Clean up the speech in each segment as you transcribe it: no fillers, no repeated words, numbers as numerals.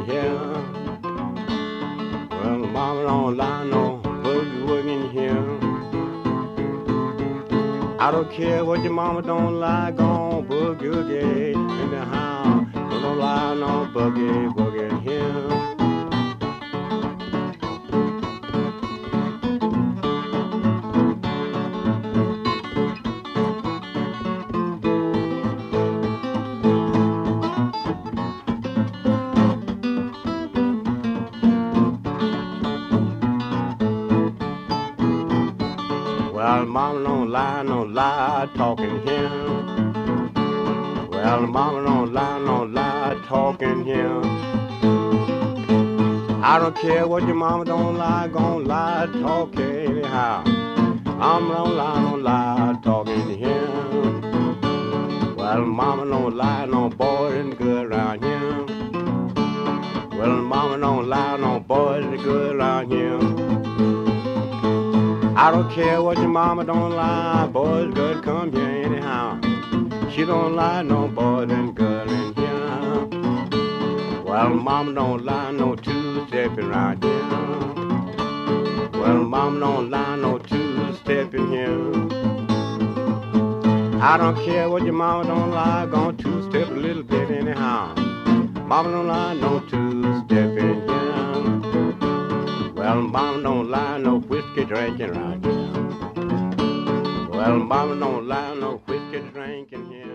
here. Well, mama don't lie, no boogie woogie here. I don't care what your mama don't lie, gon' boogie woogie in the house. Don't lie, no boogie woogie here. Well, mama don't lie, no lie talking here. Well, mama don't lie, no lie talking here. I don't care what your mama don't lie, gon' lie talking anyhow. Mama don't lie, no lie talking here. Well, mama don't lie, no boy ain't good around here. Well, mama don't lie, no boy ain't good around here. I don't care what your mama don't lie, boys good come here anyhow. She don't lie, no boys and girl in here. Well, mama don't lie, no two-stepping around here. Well, mama don't lie, no two-stepping here. I don't care what your mama don't lie, gon' two-step a little bit anyhow. Mama don't lie, no two-stepping here. Well, mama don't lie, no whiskey drinking right here. Well, mama don't lie, no whiskey drinking here.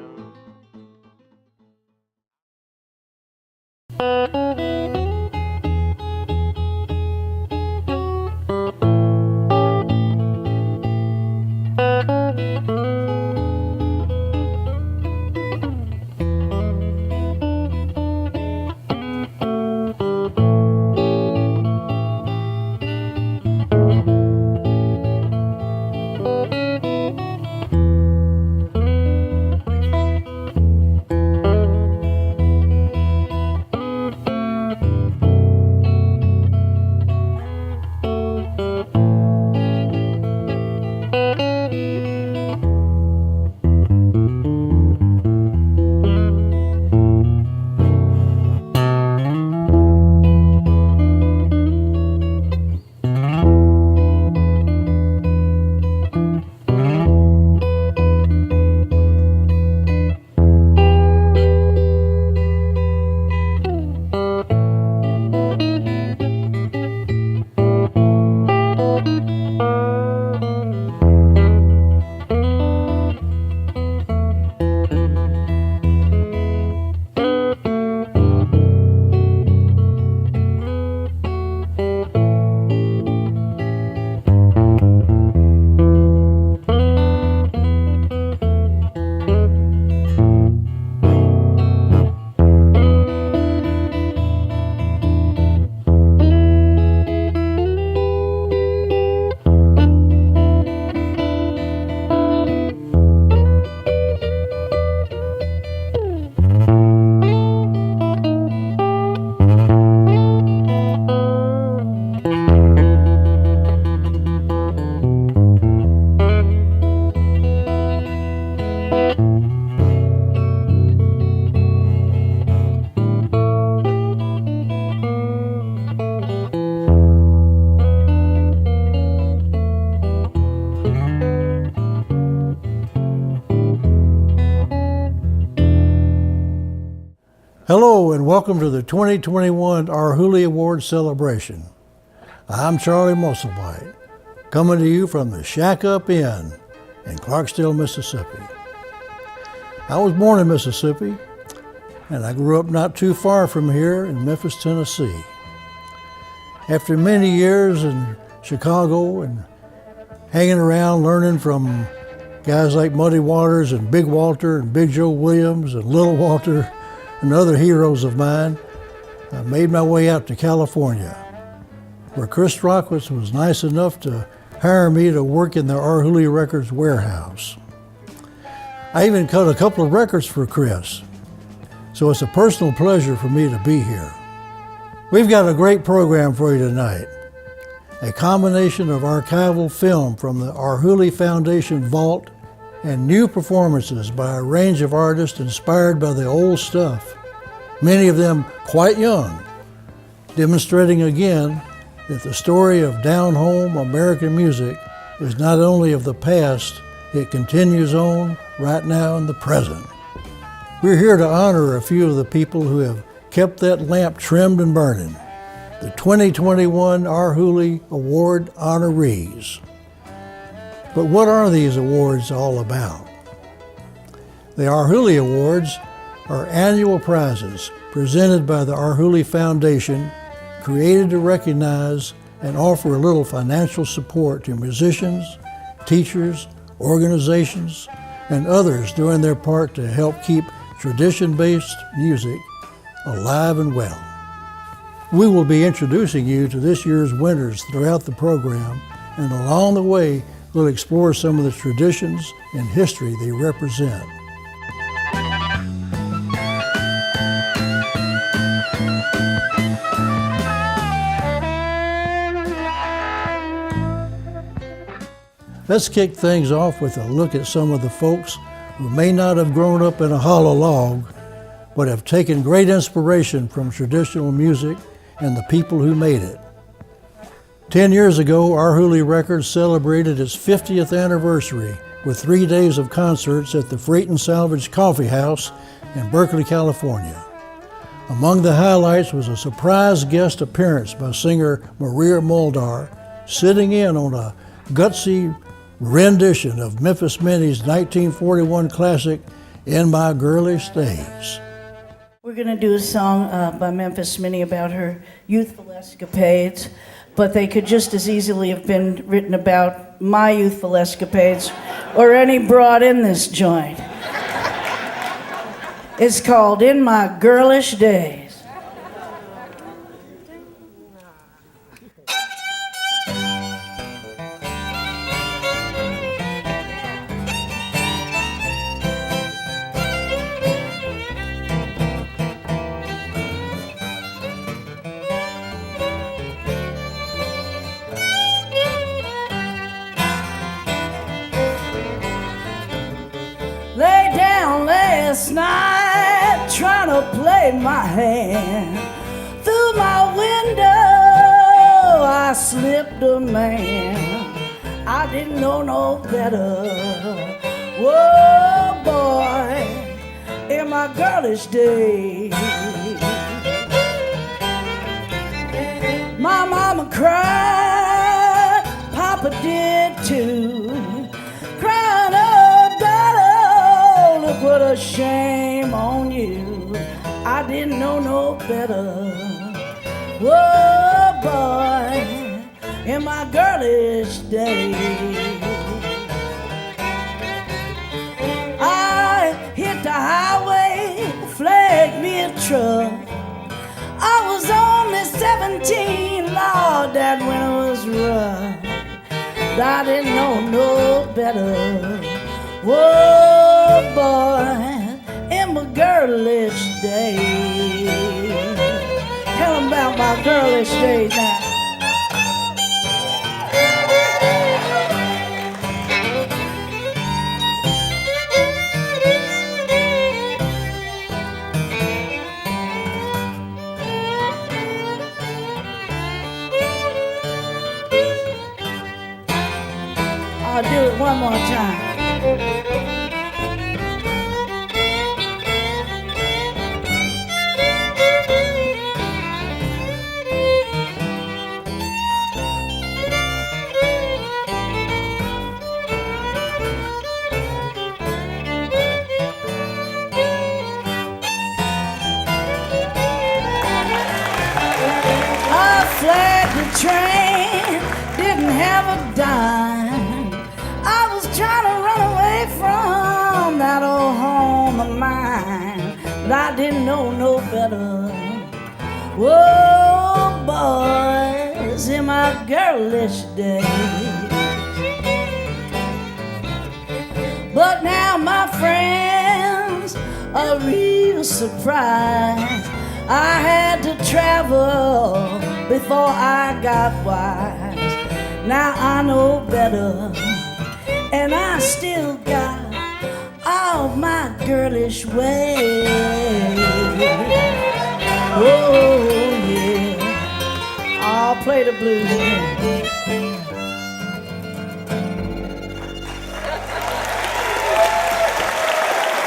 Hello and welcome to the 2021 Arhoolie Awards celebration. I'm Charlie Musselwhite, coming to you from the Shack Up Inn in Clarksdale, Mississippi. I was born in Mississippi, and I grew up not too far from here in Memphis, Tennessee. After many years in Chicago and hanging around learning from guys like Muddy Waters and Big Walter and Big Joe Williams and Little Walter and other heroes of mine, I made my way out to California, where Chris Rockwitz was nice enough to hire me to work in the Arhoolie Records warehouse. I even cut a couple of records for Chris, so it's a personal pleasure for me to be here. We've got a great program for you tonight. A combination of archival film from the Arhoolie Foundation vault and new performances by a range of artists inspired by the old stuff, many of them quite young, demonstrating again that the story of down-home American music is not only of the past, it continues on right now in the present. We're here to honor a few of the people who have kept that lamp trimmed and burning, the 2021 Arhoolie Award honorees. But what are these awards all about? The Arhoolie Awards are annual prizes presented by the Arhoolie Foundation, created to recognize and offer a little financial support to musicians, teachers, organizations, and others doing their part to help keep tradition-based music alive and well. We will be introducing you to this year's winners throughout the program, and along the way, we'll explore some of the traditions and history they represent. Let's kick things off with a look at some of the folks who may not have grown up in a hollow log, but have taken great inspiration from traditional music and the people who made it. 10 years ago, Arhoolie Records celebrated its 50th anniversary with 3 days of concerts at the Freight and Salvage Coffee House in Berkeley, California. Among the highlights was a surprise guest appearance by singer Maria Muldaur, sitting in on a gutsy rendition of Memphis Minnie's 1941 classic, In My Girlish Days. We're going to do a song by Memphis Minnie about her youthful escapades, but they could just as easily have been written about my youthful escapades or any broad in this joint. It's called In My Girlish Days. Last night, trying to play my hand. Through my window, I slipped a man. I didn't know no better. Whoa, boy, in my girlish days. My mama cried, Papa did too. Crying, oh, daughter, look what a shame on you. I didn't know no better. Whoa, boy, in my girlish days. I hit the highway, flagged me a truck. I was only 17, Lord, that winter was rough. But I didn't know no better. Whoa, boy, in my girlish days. Tell them about my girlish days now. I'll do it one more time. I flagged the train, didn't have a dime. I was trying to run away from that old home of mine, but I didn't know no better. Whoa, boys, in my girlish days. But now my friends are real surprised. I had to travel before I got wise. Now I know better, and I still got all my girlish ways. Oh, yeah. play the blues again.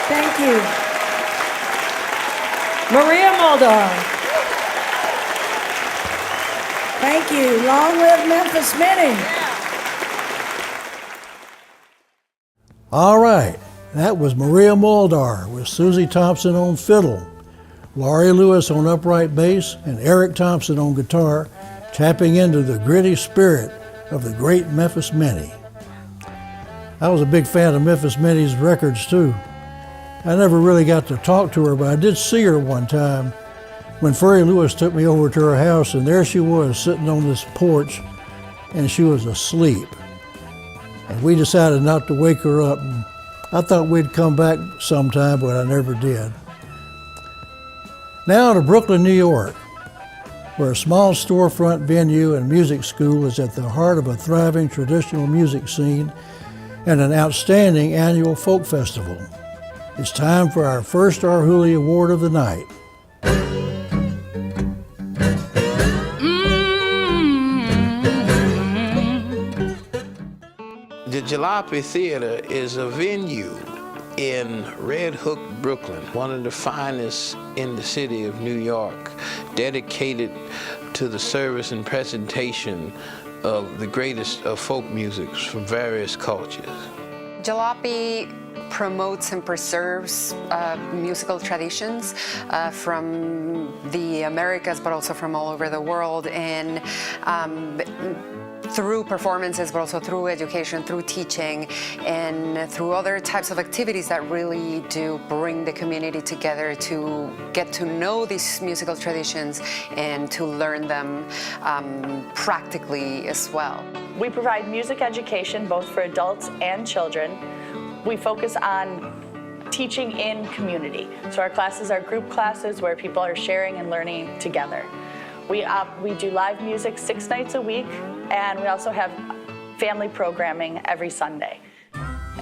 Thank you. Maria Muldaur. Thank you. Long live Memphis Minnie. All right, that was Maria Muldaur with Suzy Thompson on fiddle, Laurie Lewis on upright bass, and Eric Thompson on guitar, tapping into the gritty spirit of the great Memphis Minnie. I was a big fan of Memphis Minnie's records too. I never really got to talk to her, but I did see her one time when Ferry Lewis took me over to her house, and there she was sitting on this porch, and she was asleep. And we decided not to wake her up. And I thought we'd come back sometime, but I never did. Now to Brooklyn, New York, where a small storefront venue and music school is at the heart of a thriving traditional music scene and an outstanding annual folk festival. It's time for our first Arhoolie Award of the night. The Jalopy Theater is a venue in Red Hook, Brooklyn, one of the finest in the city of New York, dedicated to the service and presentation of the greatest of folk musics from various cultures. Jalopy promotes and preserves musical traditions from the Americas, but also from all over the world, and through performances, but also through education, through teaching, and through other types of activities that really do bring the community together to get to know these musical traditions and to learn them practically as well. We provide music education both for adults and children. We focus on teaching in community. So our classes are group classes where people are sharing and learning together. We do live music 6 nights a week, and we also have family programming every Sunday.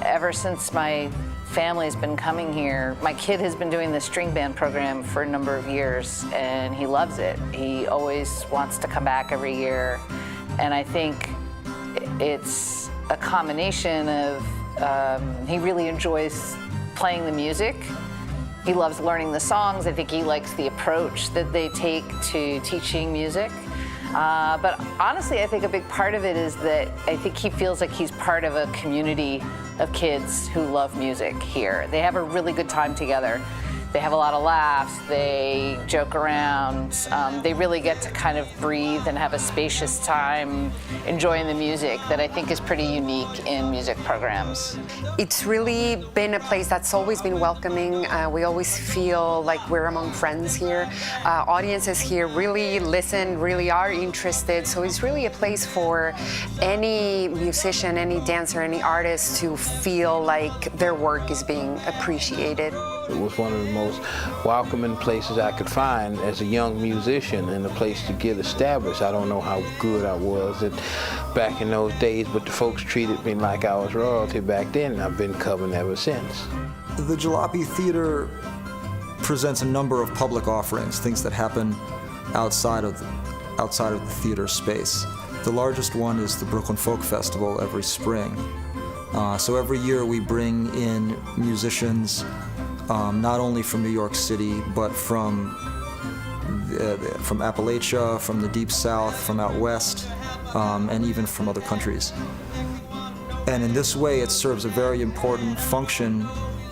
Ever since my family's been coming here, my kid has been doing the string band program for a number of years, and he loves it. He always wants to come back every year, and I think it's a combination of he really enjoys playing the music. He loves learning the songs. I think he likes the approach that they take to teaching music. But honestly, I think a big part of it is that I think he feels like he's part of a community of kids who love music here. They have a really good time together. They have a lot of laughs, they joke around, they really get to kind of breathe and have a spacious time enjoying the music that I think is pretty unique in music programs. It's really been a place that's always been welcoming. We always feel like we're among friends here. Audiences here really listen, really are interested, so it's really a place for any musician, any dancer, any artist to feel like their work is being appreciated. It was one of the most welcoming places I could find as a young musician, and a place to get established. I don't know how good I was back in those days, but the folks treated me like I was royalty back then, and I've been coming ever since. The Jalopy Theater presents a number of public offerings, things that happen outside of the theater space. The largest one is the Brooklyn Folk Festival every spring. So every year we bring in musicians not only from New York City, but from Appalachia, from the Deep South, from out west, and even from other countries. And in this way, it serves a very important function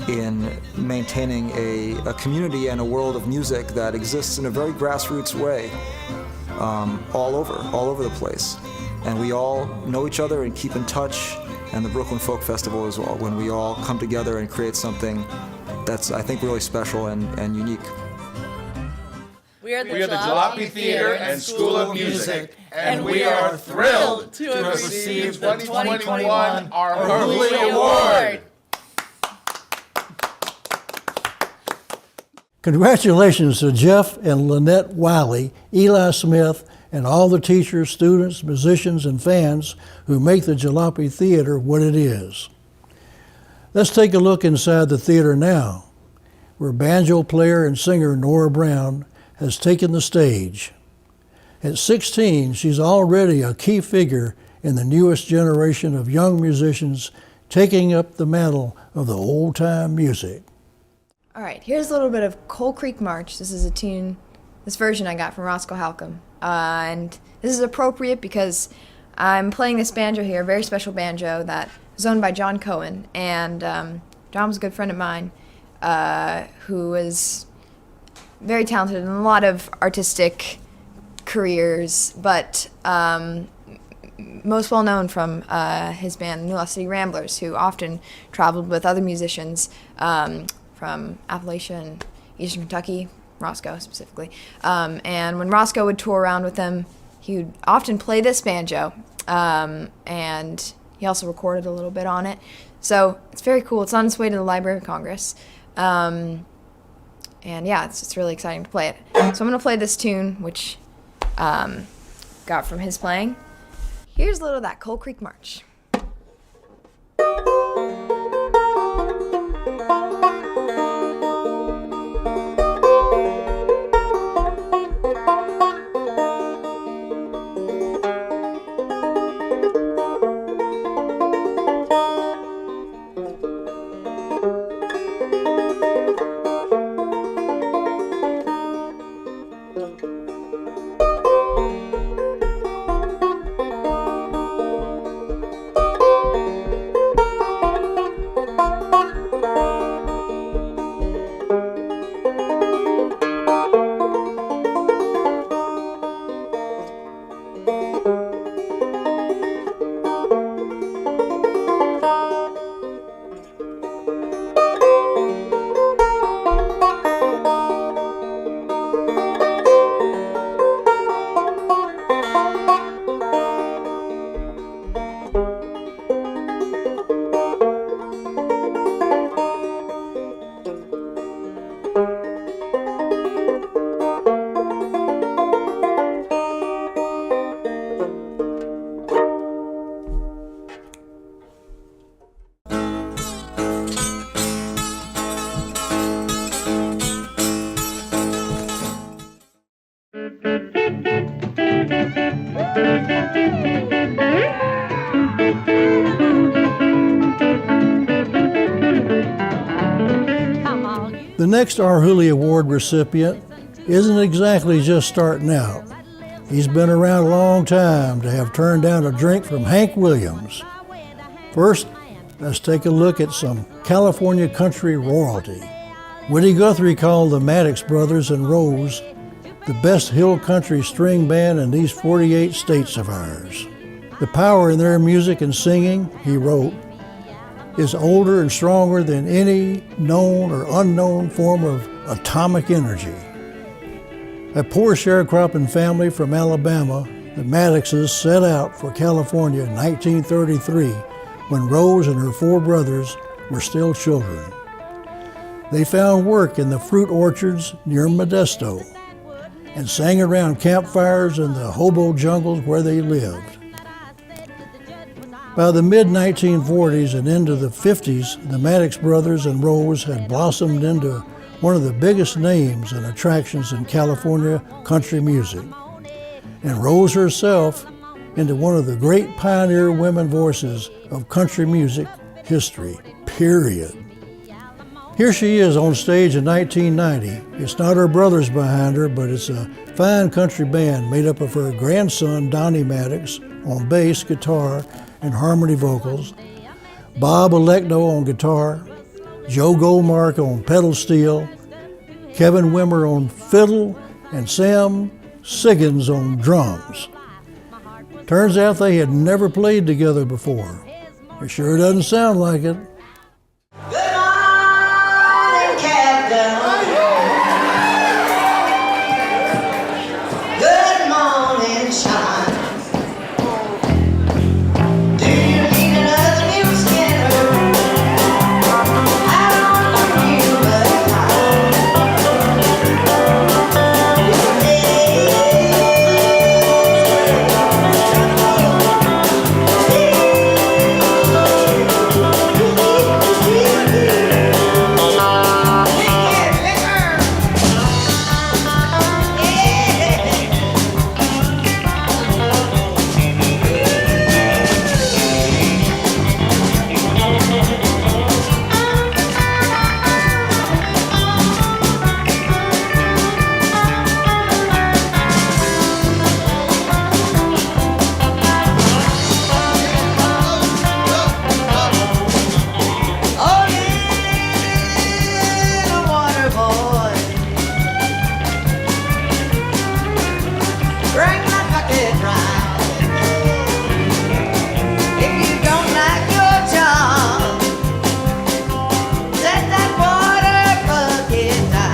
in maintaining a community and a world of music that exists in a very grassroots way, all over the place. And we all know each other and keep in touch. And the Brooklyn Folk Festival is when we all come together and create something that's, I think, really special and unique. We are the Jalopy Theater and School of Music, and we are thrilled to have received the 2021 Arhoolie Award. Congratulations to Jeff and Lynette Wiley, Eli Smith, and all the teachers, students, musicians, and fans who make the Jalopy Theater what it is. Let's take a look inside the theater now, where banjo player and singer Nora Brown has taken the stage. At 16, she's already a key figure in the newest generation of young musicians taking up the mantle of the old-time music. All right, here's a little bit of Coal Creek March. This is a tune, this version I got from Roscoe Halcomb. And this is appropriate because I'm playing this banjo here, a very special banjo that was owned by John Cohen. And John was a good friend of mine who is very talented in a lot of artistic careers, but most well known from his band New Lost City Ramblers, who often traveled with other musicians from Appalachia and Eastern Kentucky, Roscoe specifically. And when Roscoe would tour around with them, he would often play this banjo, and he also recorded a little bit on it. So it's very cool. It's on its way to the Library of Congress. And yeah, it's really exciting to play it. So I'm going to play this tune, which got from his playing. Here's a little of that Coal Creek March. The next Arhoolie Award recipient isn't exactly just starting out. He's been around a long time to have turned down a drink from Hank Williams. First, let's take a look at some California country royalty. Woody Guthrie called the Maddox brothers and Rose the best hill country string band in these 48 states of ours. The power in their music and singing, he wrote, is older and stronger than any known or unknown form of atomic energy. A poor sharecropping family from Alabama, the Maddoxes set out for California in 1933 when Rose and her 4 brothers were still children. They found work in the fruit orchards near Modesto and sang around campfires in the hobo jungles where they lived. By the mid-1940s and into the 50s, the Maddox brothers and Rose had blossomed into one of the biggest names and attractions in California country music, and Rose herself into one of the great pioneer women voices of country music history, period. Here she is on stage in 1990. It's not her brothers behind her, but it's a fine country band made up of her grandson, Donnie Maddox, on bass, guitar, and harmony vocals, Bob Elecno on guitar, Joe Goldmark on pedal steel, Kevin Wimmer on fiddle, and Sam Siggins on drums. Turns out they had never played together before. It sure doesn't sound like it. bucket dry. If you don't like your job, set that water bucket down.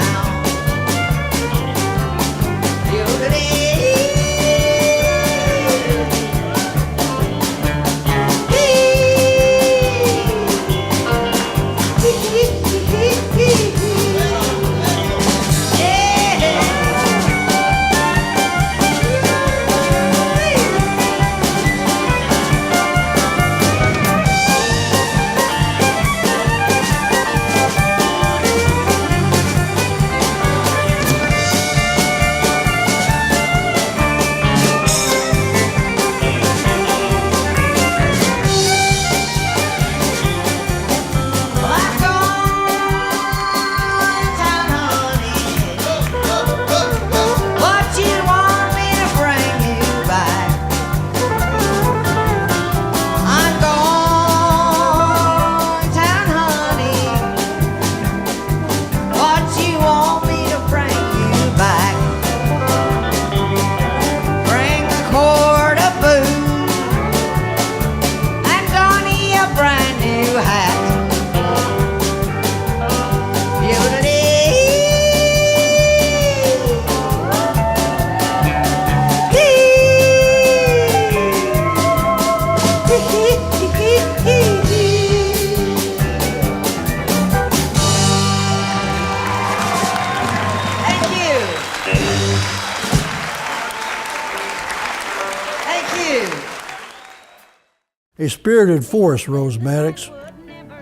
A spirited force, Rose Maddox,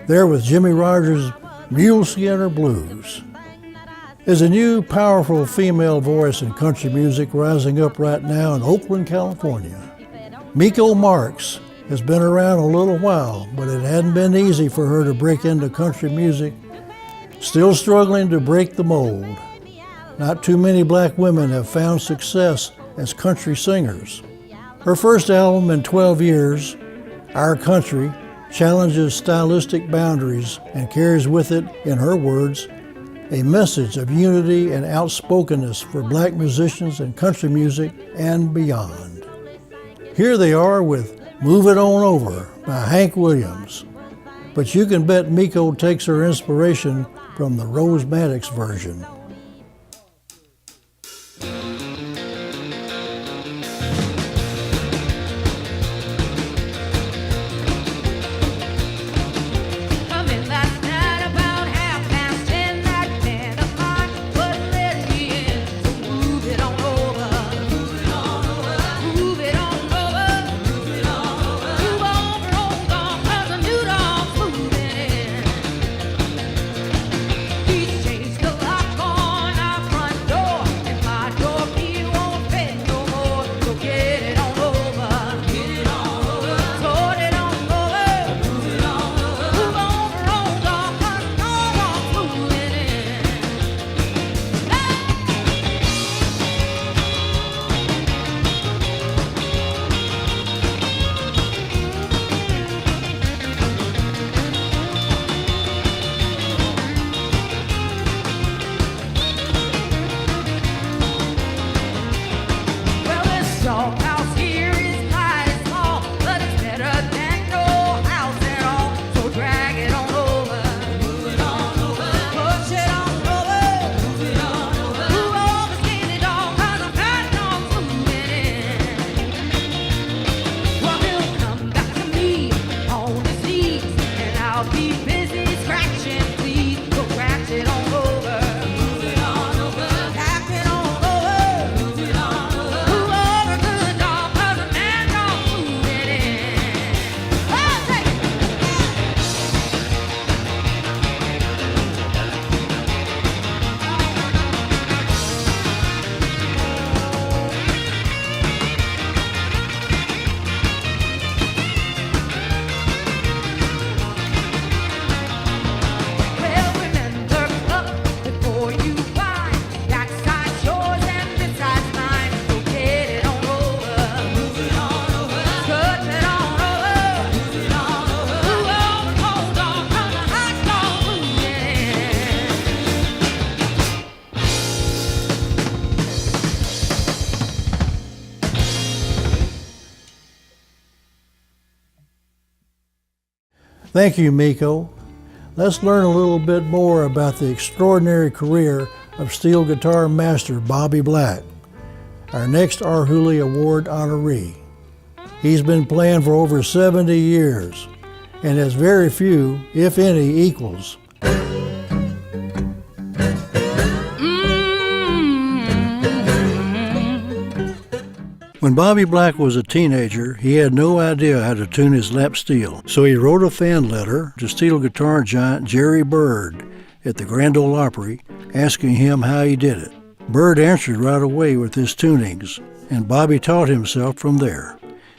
there with Jimmy Rogers' Muleskinner Blues. Is a new, powerful female voice in country music rising up right now in Oakland, California. Mikko Marks has been around a little while, but it hadn't been easy for her to break into country music, still struggling to break the mold. Not too many black women have found success as country singers. Her first album in 12 years, Our Country, challenges stylistic boundaries and carries with it, in her words, a message of unity and outspokenness for black musicians in country music and beyond. Here they are with Move It On Over by Hank Williams. But you can bet Miko takes her inspiration from the Rose Maddox version. He's changed the lock on Thank you, Miko. Let's learn a little bit more about the extraordinary career of steel guitar master Bobby Black, our next Arhoolie Award honoree. He's been playing for over 70 years and has very few, if any, equals. When Bobby Black was a teenager, he had no idea how to tune his lap steel, so he wrote a fan letter to steel guitar giant Jerry Byrd at the Grand Ole Opry, asking him how he did it. Byrd answered right away with his tunings, and Bobby taught himself from there,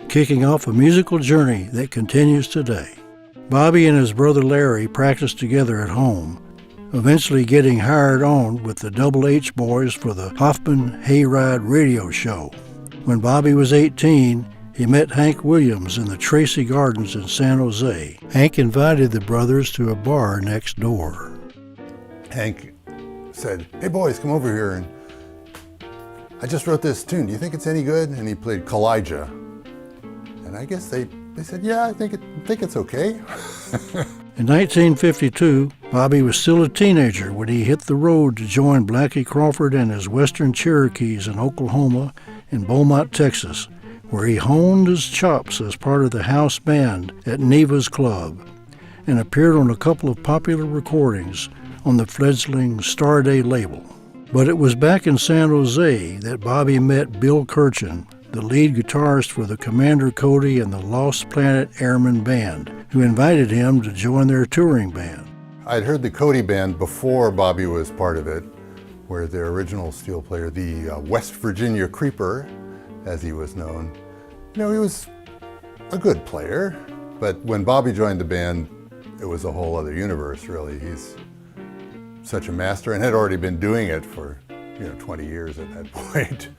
kicking off a musical journey that continues today. Bobby and his brother Larry practiced together at home, eventually getting hired on with the Double H Boys for the Hoffman Hayride radio show. When Bobby was 18, he met Hank Williams in the Tracy Gardens in San Jose. Hank invited the brothers to a bar next door. Hank said, "Hey boys, come over here, and I just wrote this tune. Do you think it's any good?" And he played Kalijah. And I guess they said, "Yeah, I think it's okay." In 1952, Bobby was still a teenager when he hit the road to join Blackie Crawford and his Western Cherokees in Oklahoma and Beaumont, Texas, where he honed his chops as part of the house band at Neva's Club and appeared on a couple of popular recordings on the fledgling Starday label. But it was back in San Jose that Bobby met Bill Kirchen, the lead guitarist for the Commander Cody and the Lost Planet Airmen Band, who invited him to join their touring band. I'd heard the Cody band before Bobby was part of it, where their original steel player, the West Virginia Creeper, as he was known, he was a good player, but when Bobby joined the band, it was a whole other universe, really. He's such a master and had already been doing it for 20 years at that point.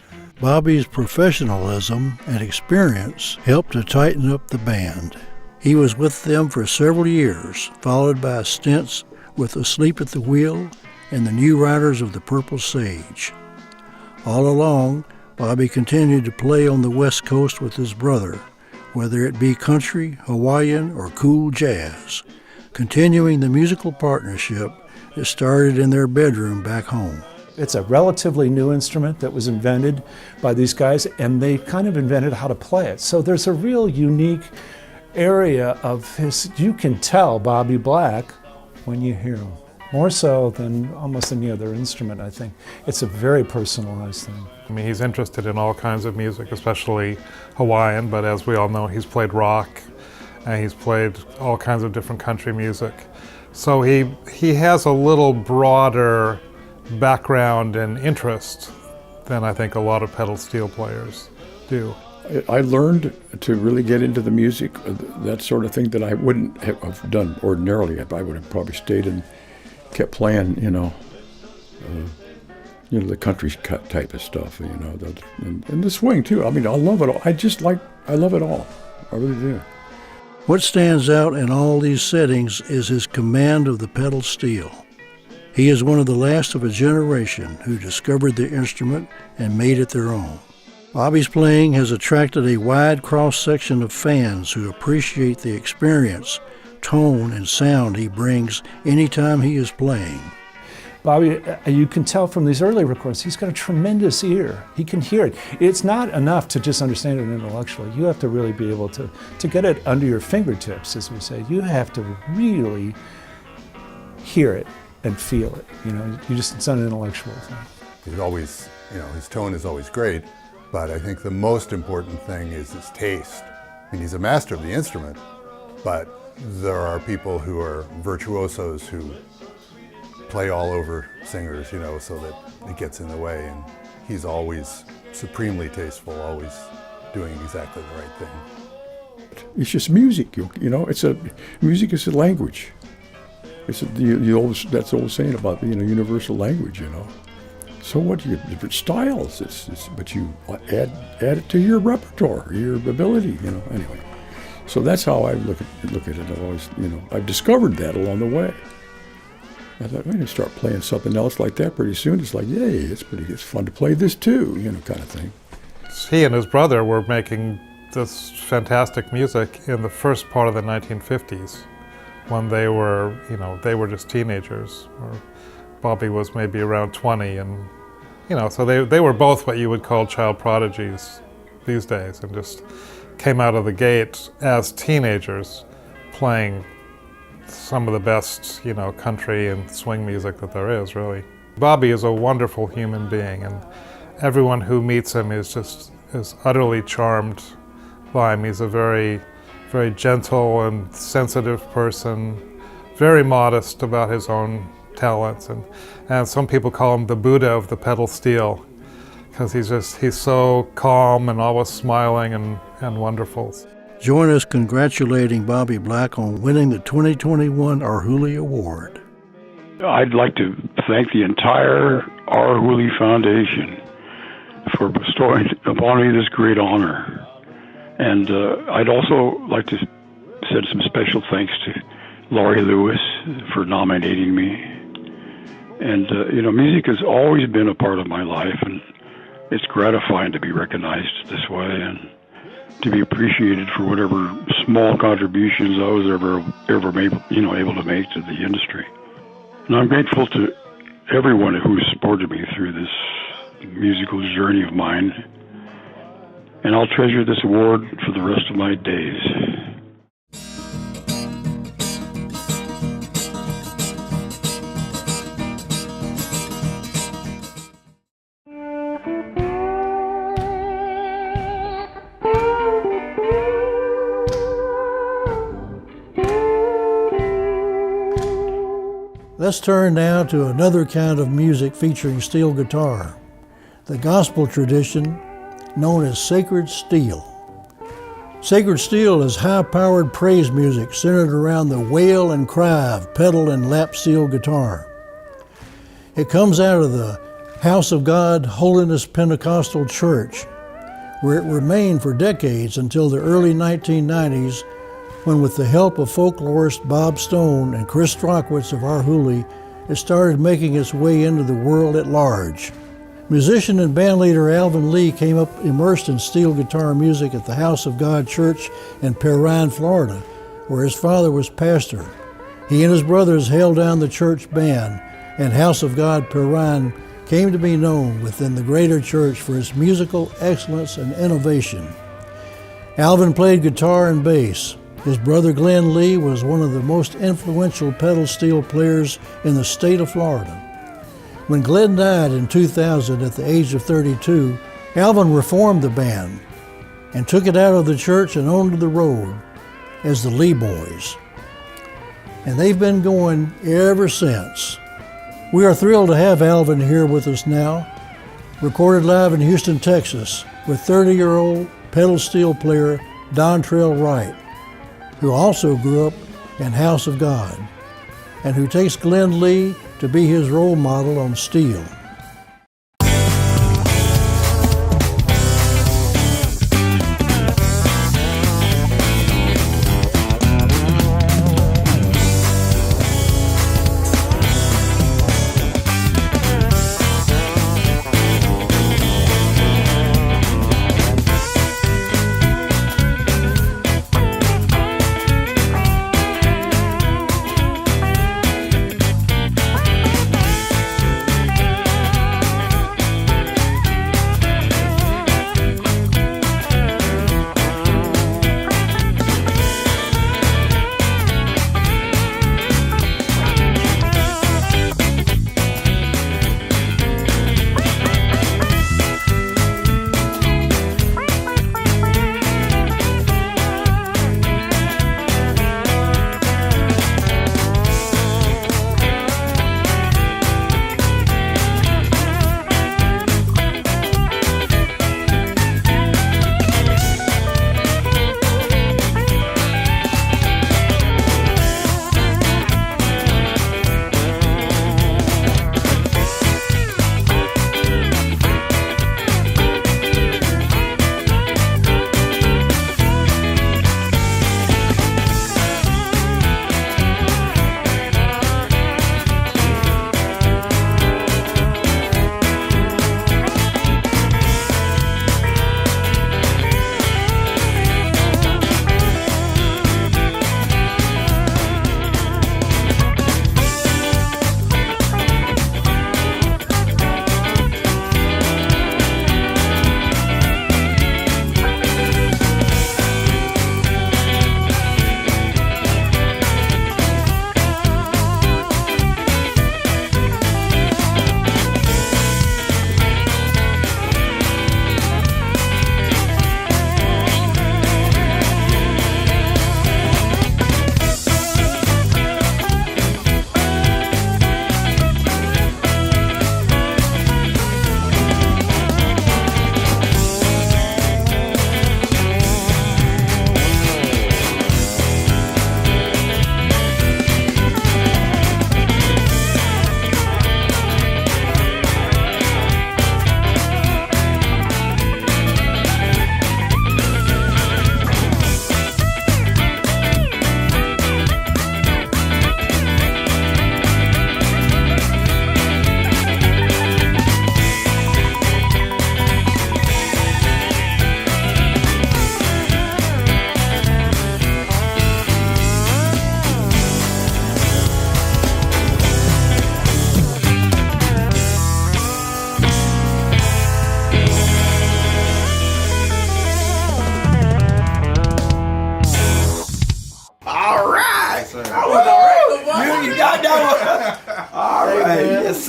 Bobby's professionalism and experience helped to tighten up the band. He was with them for several years, followed by stints with Asleep at the Wheel and the New Riders of the Purple Sage. All along, Bobby continued to play on the West Coast with his brother, whether it be country, Hawaiian, or cool jazz, continuing the musical partnership that started in their bedroom back home. It's a relatively new instrument that was invented by these guys, and they kind of invented how to play it. So there's a real unique area of his, you can tell Bobby Black when you hear him. More so than almost any other instrument, I think. It's a very personalized thing. I mean, he's interested in all kinds of music, especially Hawaiian, but as we all know, he's played rock, and he's played all kinds of different country music. So he has a little broader background and interest than I think a lot of pedal steel players do. I learned to really get into the music, that sort of thing that I wouldn't have done ordinarily. I would have probably stayed and kept playing, the country type of stuff, and the swing too. I mean, I love it all. I love it all. I really do. What stands out in all these settings is his command of the pedal steel. He is one of the last of a generation who discovered the instrument and made it their own. Bobby's playing has attracted a wide cross-section of fans who appreciate the experience, tone, and sound he brings anytime he is playing. Bobby, you can tell from these early recordings, he's got a tremendous ear. He can hear it. It's not enough to just understand it intellectually. You have to really be able to get it under your fingertips, as we say. You have to really hear it and feel it. It's not an intellectual thing. He's always, his tone is always great, but I think the most important thing is his taste. I mean, he's a master of the instrument, but there are people who are virtuosos who play all over singers, so that it gets in the way, and he's always supremely tasteful, always doing exactly the right thing. It's just music, music is a language. It's that's the old saying about universal language, So what? You different styles. But you add it to your repertoire, your ability, Anyway, so that's how I look at it. I've always, I've discovered that along the way. I thought, I'm going to start playing something else like that pretty soon. It's like, yay, it's fun to play this too, kind of thing. He and his brother were making this fantastic music in the first part of the 1950s, when they were, they were just teenagers. Or Bobby was maybe around 20, and so they were both what you would call child prodigies these days, and just came out of the gate as teenagers playing some of the best, country and swing music that there is, really. Bobby is a wonderful human being, and everyone who meets him is utterly charmed by him. He's a very, very gentle and sensitive person, very modest about his own talents, and some people call him the Buddha of the pedal steel, because he's so calm and always smiling and wonderful. Join us congratulating Bobby Black on winning the 2021 Arhoolie Award. I'd like to thank the entire Arhoolie Foundation for bestowing upon me this great honor. And I'd also like to send some special thanks to Laurie Lewis for nominating me. And, music has always been a part of my life, and it's gratifying to be recognized this way and to be appreciated for whatever small contributions I was ever able to make to the industry. And I'm grateful to everyone who supported me through this musical journey of mine. And I'll treasure this award for the rest of my days. Let's turn now to another kind of music featuring steel guitar, the gospel tradition known as sacred steel. Sacred steel is high-powered praise music centered around the wail and cry of pedal and lap steel guitar. It comes out of the House of God Holiness Pentecostal Church, where it remained for decades until the early 1990s, when with the help of folklorist Bob Stone and Chris Strockwitz of Arhoolie, it started making its way into the world at large. Musician and bandleader Alvin Lee came up immersed in steel guitar music at the House of God Church in Perrine, Florida, where his father was pastor. He and his brothers held down the church band, and House of God Perrine came to be known within the greater church for its musical excellence and innovation. Alvin played guitar and bass. His brother Glenn Lee was one of the most influential pedal steel players in the state of Florida. When Glenn died in 2000 at the age of 32, Alvin reformed the band and took it out of the church and onto the road as the Lee Boys. And they've been going ever since. We are thrilled to have Alvin here with us now, recorded live in Houston, Texas, with 30-year-old pedal steel player Dontrell Wright, who also grew up in House of God, and who takes Glenn Lee to be his role model on steel.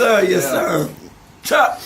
sir. Yes, sir. Chuck.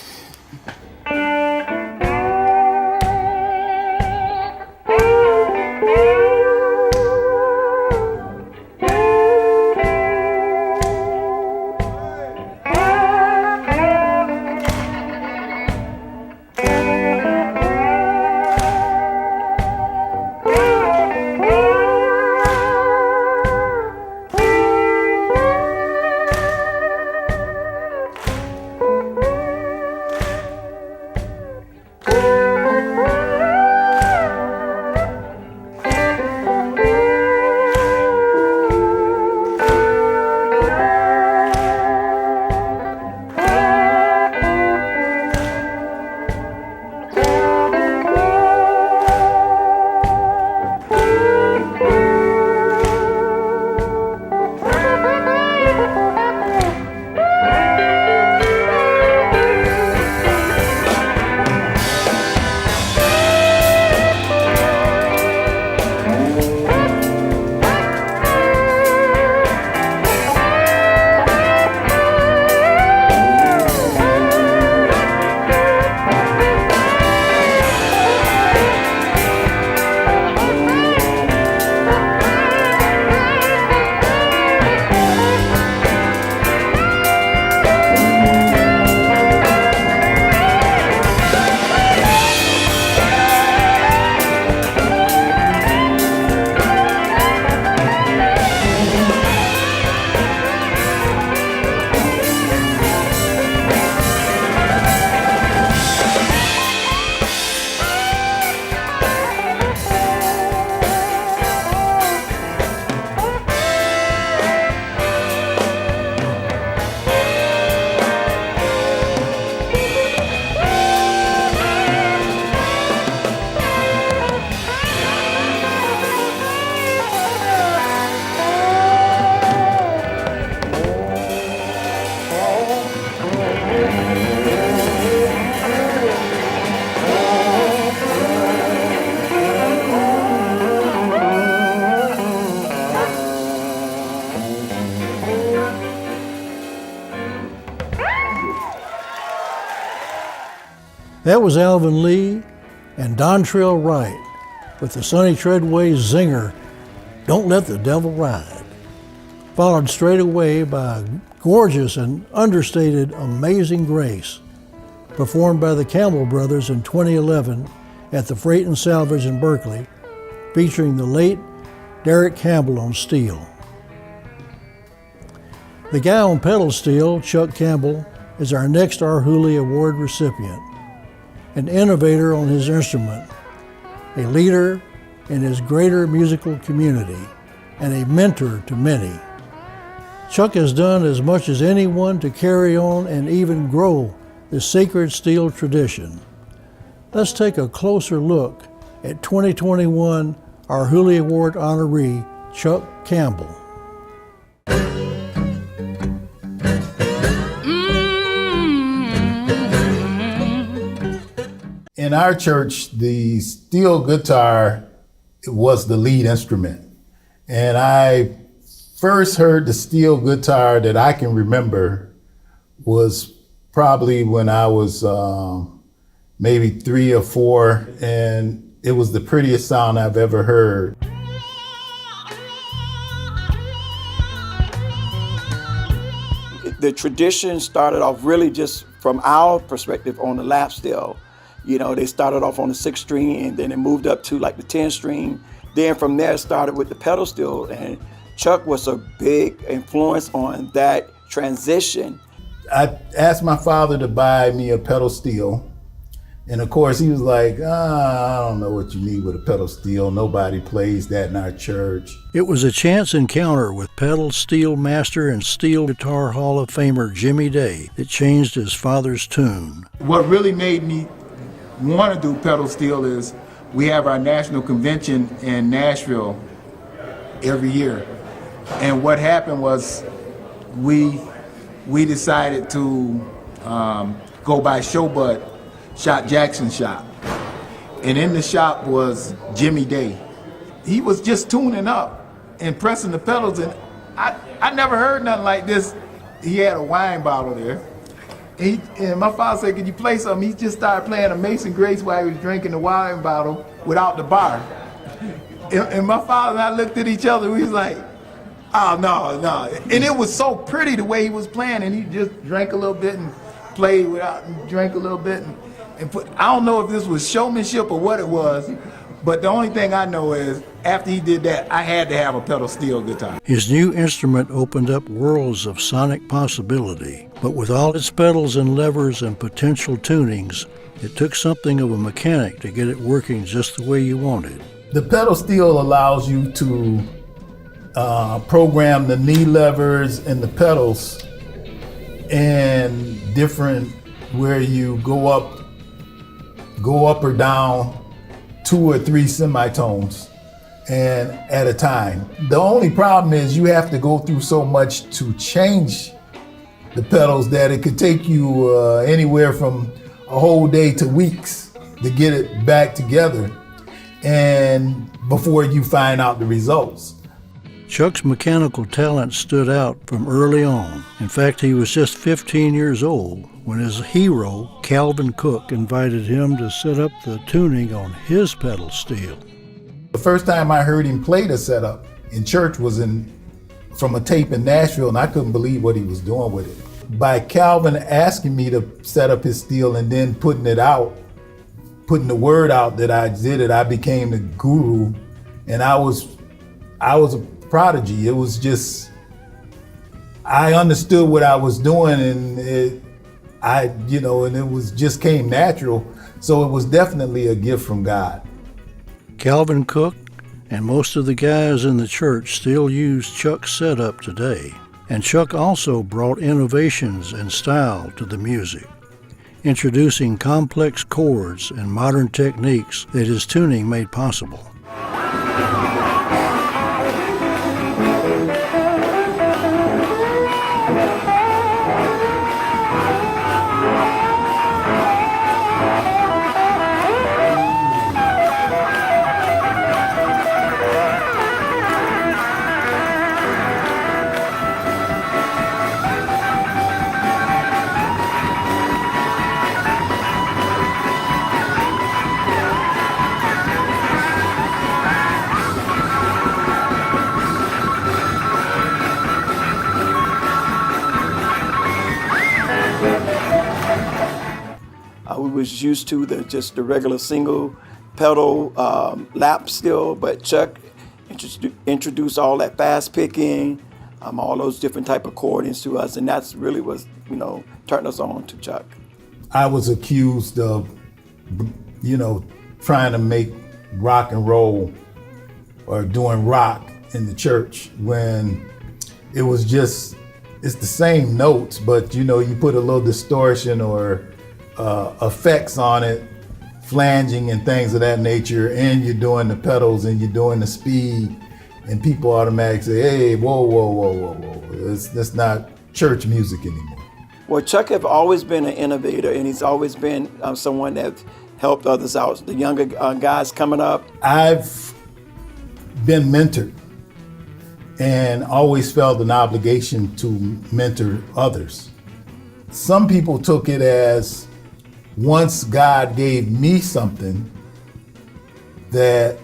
That was Alvin Lee and Dontrell Wright with the Sonny Treadway zinger, Don't Let the Devil Ride, followed straight away by a gorgeous and understated Amazing Grace, performed by the Campbell brothers in 2011 at the Freight and Salvage in Berkeley, featuring the late Derek Campbell on steel. The guy on pedal steel, Chuck Campbell, is our next Arhoolie Award recipient, an innovator on his instrument, a leader in his greater musical community, and a mentor to many. Chuck has done as much as anyone to carry on and even grow the sacred steel tradition. Let's take a closer look at 2021 Arhoolie Award honoree Chuck Campbell. In our church, the steel guitar was the lead instrument. And I first heard the steel guitar that I can remember was probably when I was maybe 3 or 4, and it was the prettiest sound I've ever heard. The tradition started off really just from our perspective on the lap steel. You know, they started off on the 6 string and then it moved up to like the 10 string. Then from there it started with the pedal steel, and Chuck was a big influence on that transition. I asked my father to buy me a pedal steel, and of course he was like, I don't know what you need with a pedal steel. Nobody plays that in our church. It was a chance encounter with pedal steel master and steel guitar Hall of Famer Jimmy Day that changed his father's tune. What really made me want to do pedal steel is we have our national convention in Nashville every year. And what happened was we decided to go by Showbud, Shot Jackson's shop. And in the shop was Jimmy Day. He was just tuning up and pressing the pedals, and I never heard nothing like this. He had a wine bottle there, And my father said, "Could you play something?" He just started playing Amazing Grace while he was drinking the wine bottle without the bar. And my father and I looked at each other. We was like, "Oh no, no!" And it was so pretty the way he was playing, and he just drank a little bit and played without, and drank a little bit, and put. I don't know if this was showmanship or what it was, but the only thing I know is after he did that, I had to have a pedal steel guitar. His new instrument opened up worlds of sonic possibility, but with all its pedals and levers and potential tunings, it took something of a mechanic to get it working just the way you wanted. The pedal steel allows you to program the knee levers and the pedals and different, where you go up or down 2 or 3 semitones and at a time. The only problem is you have to go through so much to change the pedals that it could take you anywhere from a whole day to weeks to get it back together, and before you find out the results. Chuck's mechanical talent stood out from early on. In fact, he was just 15 years old when his hero, Calvin Cook, invited him to set up the tuning on his pedal steel. The first time I heard him play the setup in church was from a tape in Nashville, and I couldn't believe what he was doing with it. By Calvin asking me to set up his steel and then putting the word out that I did it, I became the guru, and I was a prodigy. It was just, I understood what I was doing, and it was just came natural. So it was definitely a gift from God. Calvin Cook and most of the guys in the church still use Chuck's setup today. And Chuck also brought innovations and style to the music, introducing complex chords and modern techniques that his tuning made possible. We was used to just the regular single pedal lap steel, but Chuck introduced all that fast picking, all those different type of chordings to us, and that's really was, turned us on to Chuck. I was accused of, trying to make rock and roll or doing rock in the church when it was just, it's the same notes, but you put a little distortion or effects on it, flanging and things of that nature, and you're doing the pedals and you're doing the speed, and people automatically say, "Hey, whoa, that's not church music anymore." Well, Chuck have always been an innovator, and he's always been someone that helped others out. The younger guys coming up. I've been mentored and always felt an obligation to mentor others. Some people took it as, once God gave me something, that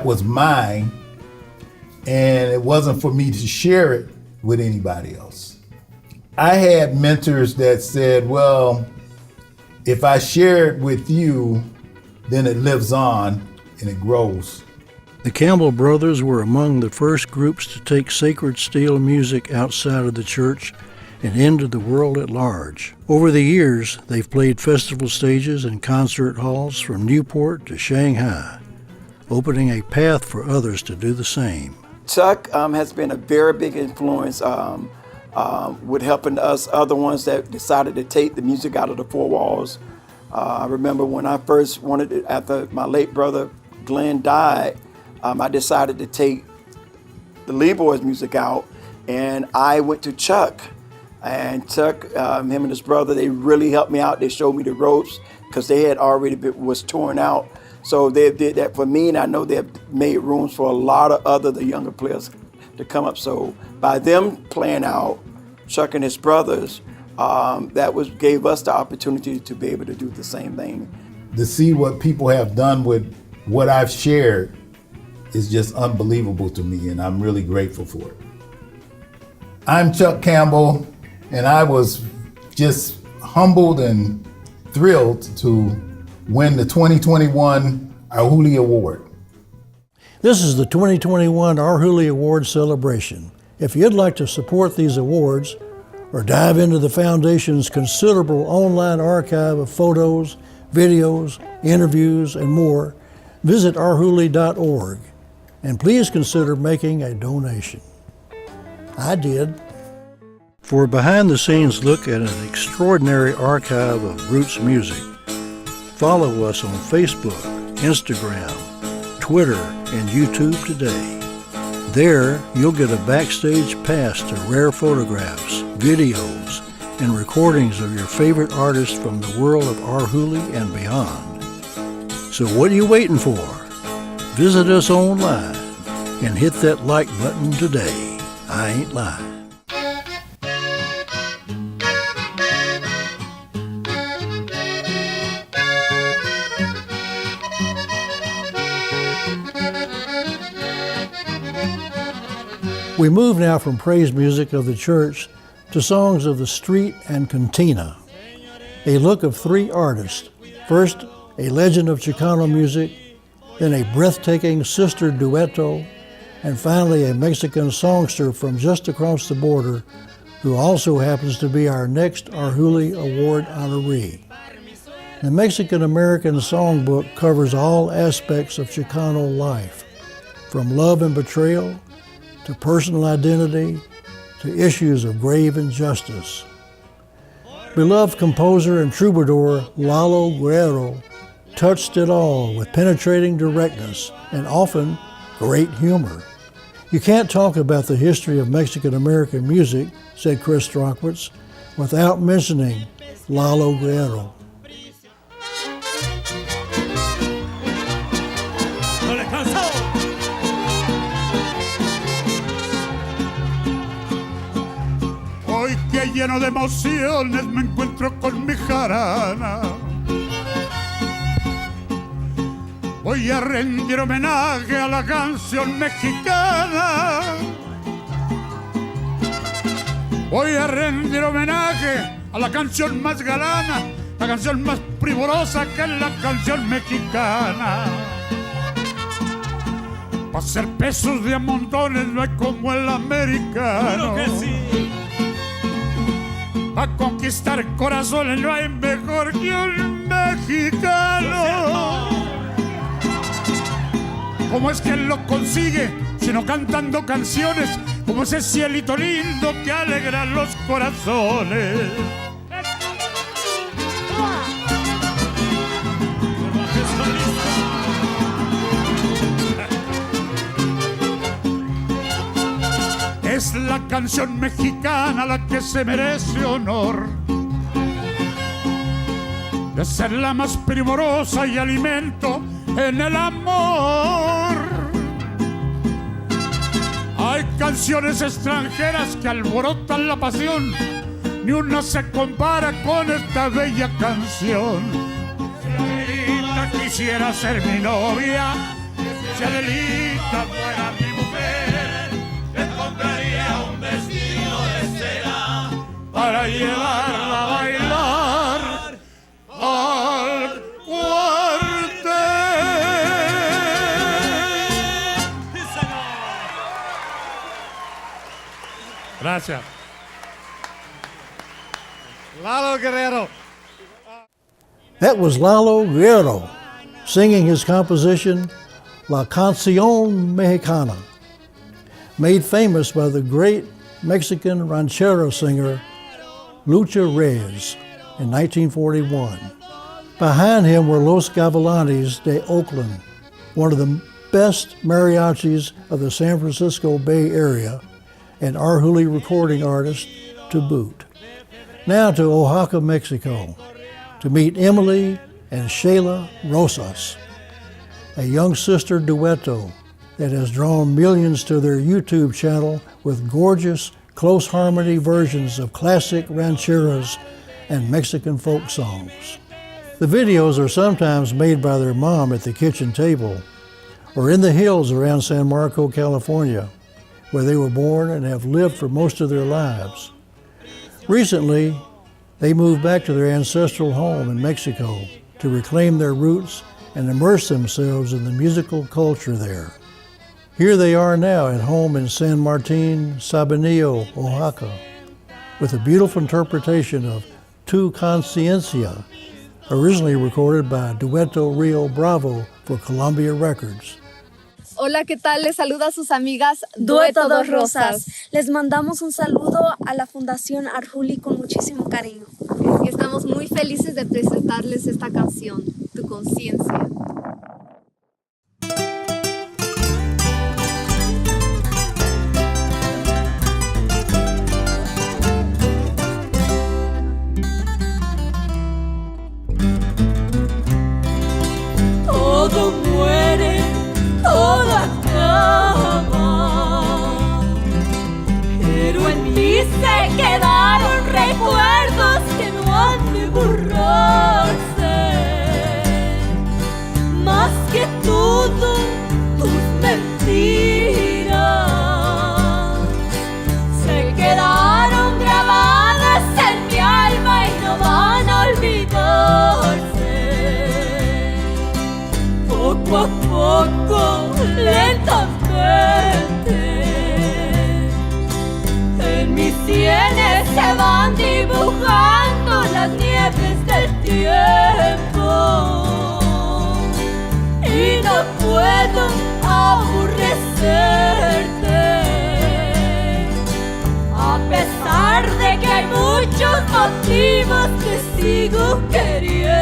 was mine, and it wasn't for me to share it with anybody else. I had mentors that said, well, if I share it with you, then it lives on and it grows. The Campbell brothers were among the first groups to take sacred steel music outside of the church and into the world at large. Over the years, they've played festival stages and concert halls from Newport to Shanghai, opening a path for others to do the same. Chuck has been a very big influence with helping us other ones that decided to take the music out of the four walls. I remember when I first wanted it, after my late brother Glenn died, I decided to take the Lee Boys music out, and I went to Chuck. And Chuck, him and his brother, they really helped me out. They showed me the ropes because they had already was torn out. So they did that for me, and I know they have made rooms for a lot of the younger players to come up. So by them playing out, Chuck and his brothers, gave us the opportunity to be able to do the same thing. To see what people have done with what I've shared is just unbelievable to me, and I'm really grateful for it. I'm Chuck Campbell, and I was just humbled and thrilled to win the 2021 Arhoolie Award. This is the 2021 Arhoolie Awards celebration. If you'd like to support these awards or dive into the Foundation's considerable online archive of photos, videos, interviews, and more, visit arhoolie.org, and please consider making a donation. I did. For a behind-the-scenes look at an extraordinary archive of roots music, follow us on Facebook, Instagram, Twitter, and YouTube today. There, you'll get a backstage pass to rare photographs, videos, and recordings of your favorite artists from the world of Arhoolie and beyond. So what are you waiting for? Visit us online and hit that like button today. I ain't lying. We move now from praise music of the church to songs of the street and cantina. A look of three artists. First, a legend of Chicano music, then a breathtaking sister duetto, and finally a Mexican songster from just across the border who also happens to be our next Arhoolie Award honoree. The Mexican-American songbook covers all aspects of Chicano life, from love and betrayal, to personal identity, to issues of grave injustice. Beloved composer and troubadour Lalo Guerrero touched it all with penetrating directness and often great humor. You can't talk about the history of Mexican-American music, said Chris Stronkwitz, without mentioning Lalo Guerrero. Hoy que lleno de emociones me encuentro con mi jarana. Voy a rendir homenaje a la canción mexicana. Voy a rendir homenaje a la canción más galana, la canción más primorosa que es la canción mexicana. Pa' hacer pesos de a montones no hay como el americano. Claro que sí. Pa' conquistar corazones no hay mejor que un mexicano. ¿Cómo es que él lo consigue? Sino cantando canciones como ese cielito lindo que alegra los corazones. Es la canción mexicana la que se merece honor de ser la más primorosa y alimento en el amor. Hay canciones extranjeras que alborotan la pasión, ni una se compara con esta bella canción. Si Adelita quisiera ser mi novia, si Adelita fuera mi mujer, le compraría un vestido de seda para llevarla a bailar al cuartel. Gracias. Lalo Guerrero. That was Lalo Guerrero singing his composition La Canción Mexicana, made famous by the great Mexican ranchero singer Lucha Reyes in 1941. Behind him were Los Gavilanes de Oakland, one of the best mariachis of the San Francisco Bay Area, and Arhoolie recording artist to boot. Now to Oaxaca, Mexico, to meet Emily and Shayla Rosas, a young sister duetto that has drawn millions to their YouTube channel with gorgeous close harmony versions of classic rancheras and Mexican folk songs. The videos are sometimes made by their mom at the kitchen table or in the hills around San Marco, California, where they were born and have lived for most of their lives. Recently, they moved back to their ancestral home in Mexico to reclaim their roots and immerse themselves in the musical culture there. Here they are now at home in San Martin, Sabanillo, Oaxaca, with a beautiful interpretation of Tu Conciencia, originally recorded by Dueto Rio Bravo for Columbia Records. Hola, ¿qué tal? Les saluda a sus amigas Dueto Dos Rosas. Les mandamos un saludo a la Fundación Arhoolie con muchísimo cariño. Y estamos muy felices de presentarles esta canción, Tu Conciencia. Todo muere, todo acaba, pero en mí se quedaron recuerdos que no han de borrarse. Más que todo, tus mentiras se quedaron grabadas en mi alma y no van a olvidarse. Poco a poco, lentamente, en mis sienes se van dibujando las nieves del tiempo y no puedo aborrecerte, a pesar de que hay muchos motivos que sigo queriendo.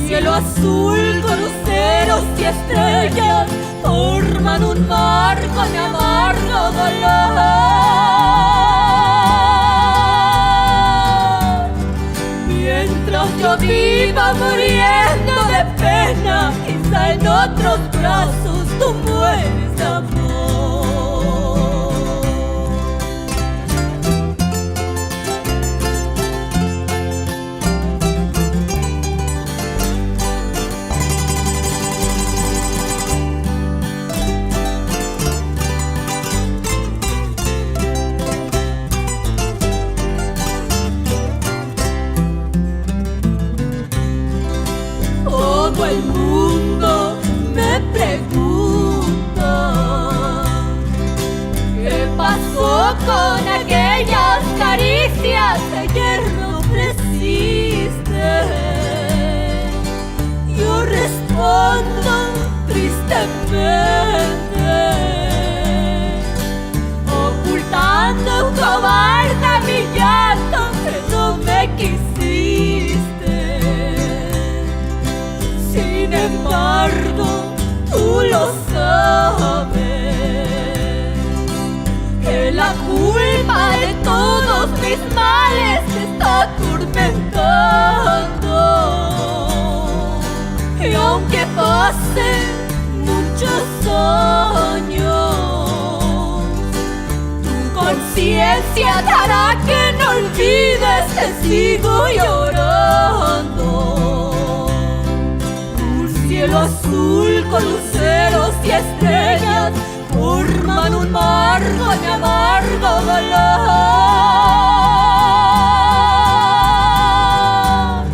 Cielo azul con luceros y estrellas forman un mar con mi amargo dolor. Mientras yo viva muriendo de pena, quizá en otros brazos tú mueres de amor. Todo el mundo me pregunta ¿qué pasó con aquellas caricias que ayer no ofreciste? Yo respondo tristemente, ocultando cobarde mi llanto que no me quisiste. Sin embargo, tú lo sabes, que la culpa de todos mis males te está atormentando. Y aunque pasen muchos años, tu conciencia te hará que no olvides que sigo llorando. Cielo azul con luceros y estrellas forman un mar con mi amargo dolor.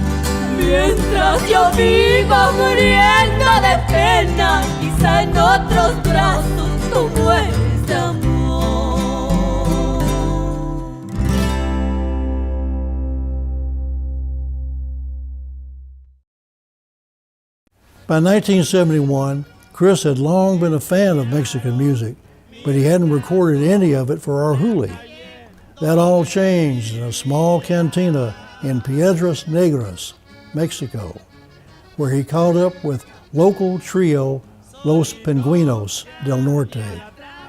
Mientras yo viva muriendo de pena, quizá en otros brazos tú mueres de amor. By 1971, Chris had long been a fan of Mexican music, but he hadn't recorded any of it for Arhoolie. That all changed in a small cantina in Piedras Negras, Mexico, where he caught up with local trio Los Pingüinos del Norte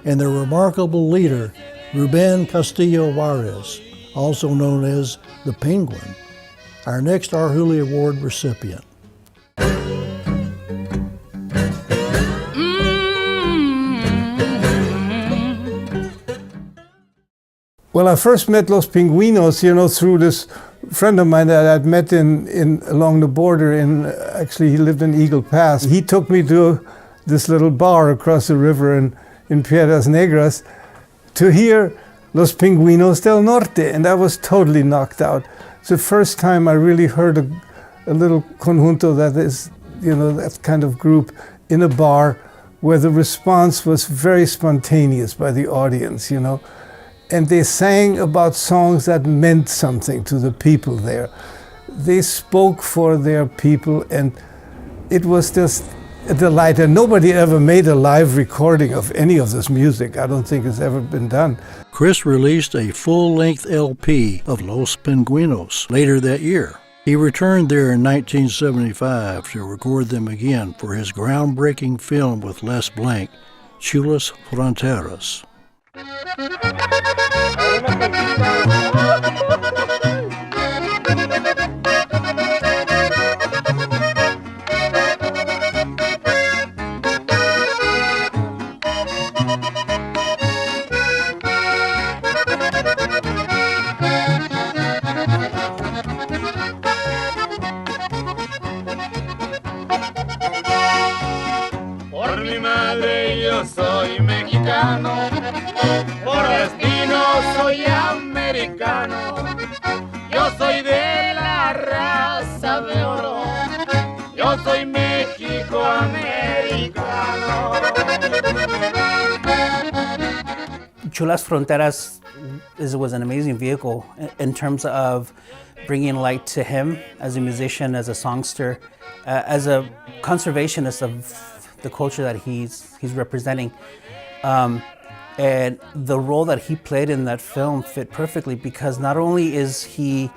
and their remarkable leader, Ruben Castillo Juarez, also known as the Penguin, our next Arhoolie Award recipient. Well, I first met Los Pingüinos, through this friend of mine that I'd met along the border. Actually, he lived in Eagle Pass. He took me to this little bar across the river in Piedras Negras to hear Los Pingüinos del Norte, and I was totally knocked out. It's the first time I really heard a little conjunto that is, that kind of group in a bar where the response was very spontaneous by the audience, And they sang about songs that meant something to the people there. They spoke for their people, and it was just a delight. And nobody ever made a live recording of any of this music. I don't think it's ever been done. Chris released a full-length LP of Los Pingüinos later that year. He returned there in 1975 to record them again for his groundbreaking film with Les Blanc, Chulas Fronteras. Por mi madre yo soy mexicano, por destino soy americano, yo soy de la raza de oro, yo soy México-americano. Chulas Fronteras was an amazing vehicle in terms of bringing light to him as a musician, as a songster, as a conservationist of the culture that he's representing. And the role that he played in that film fit perfectly because not only is he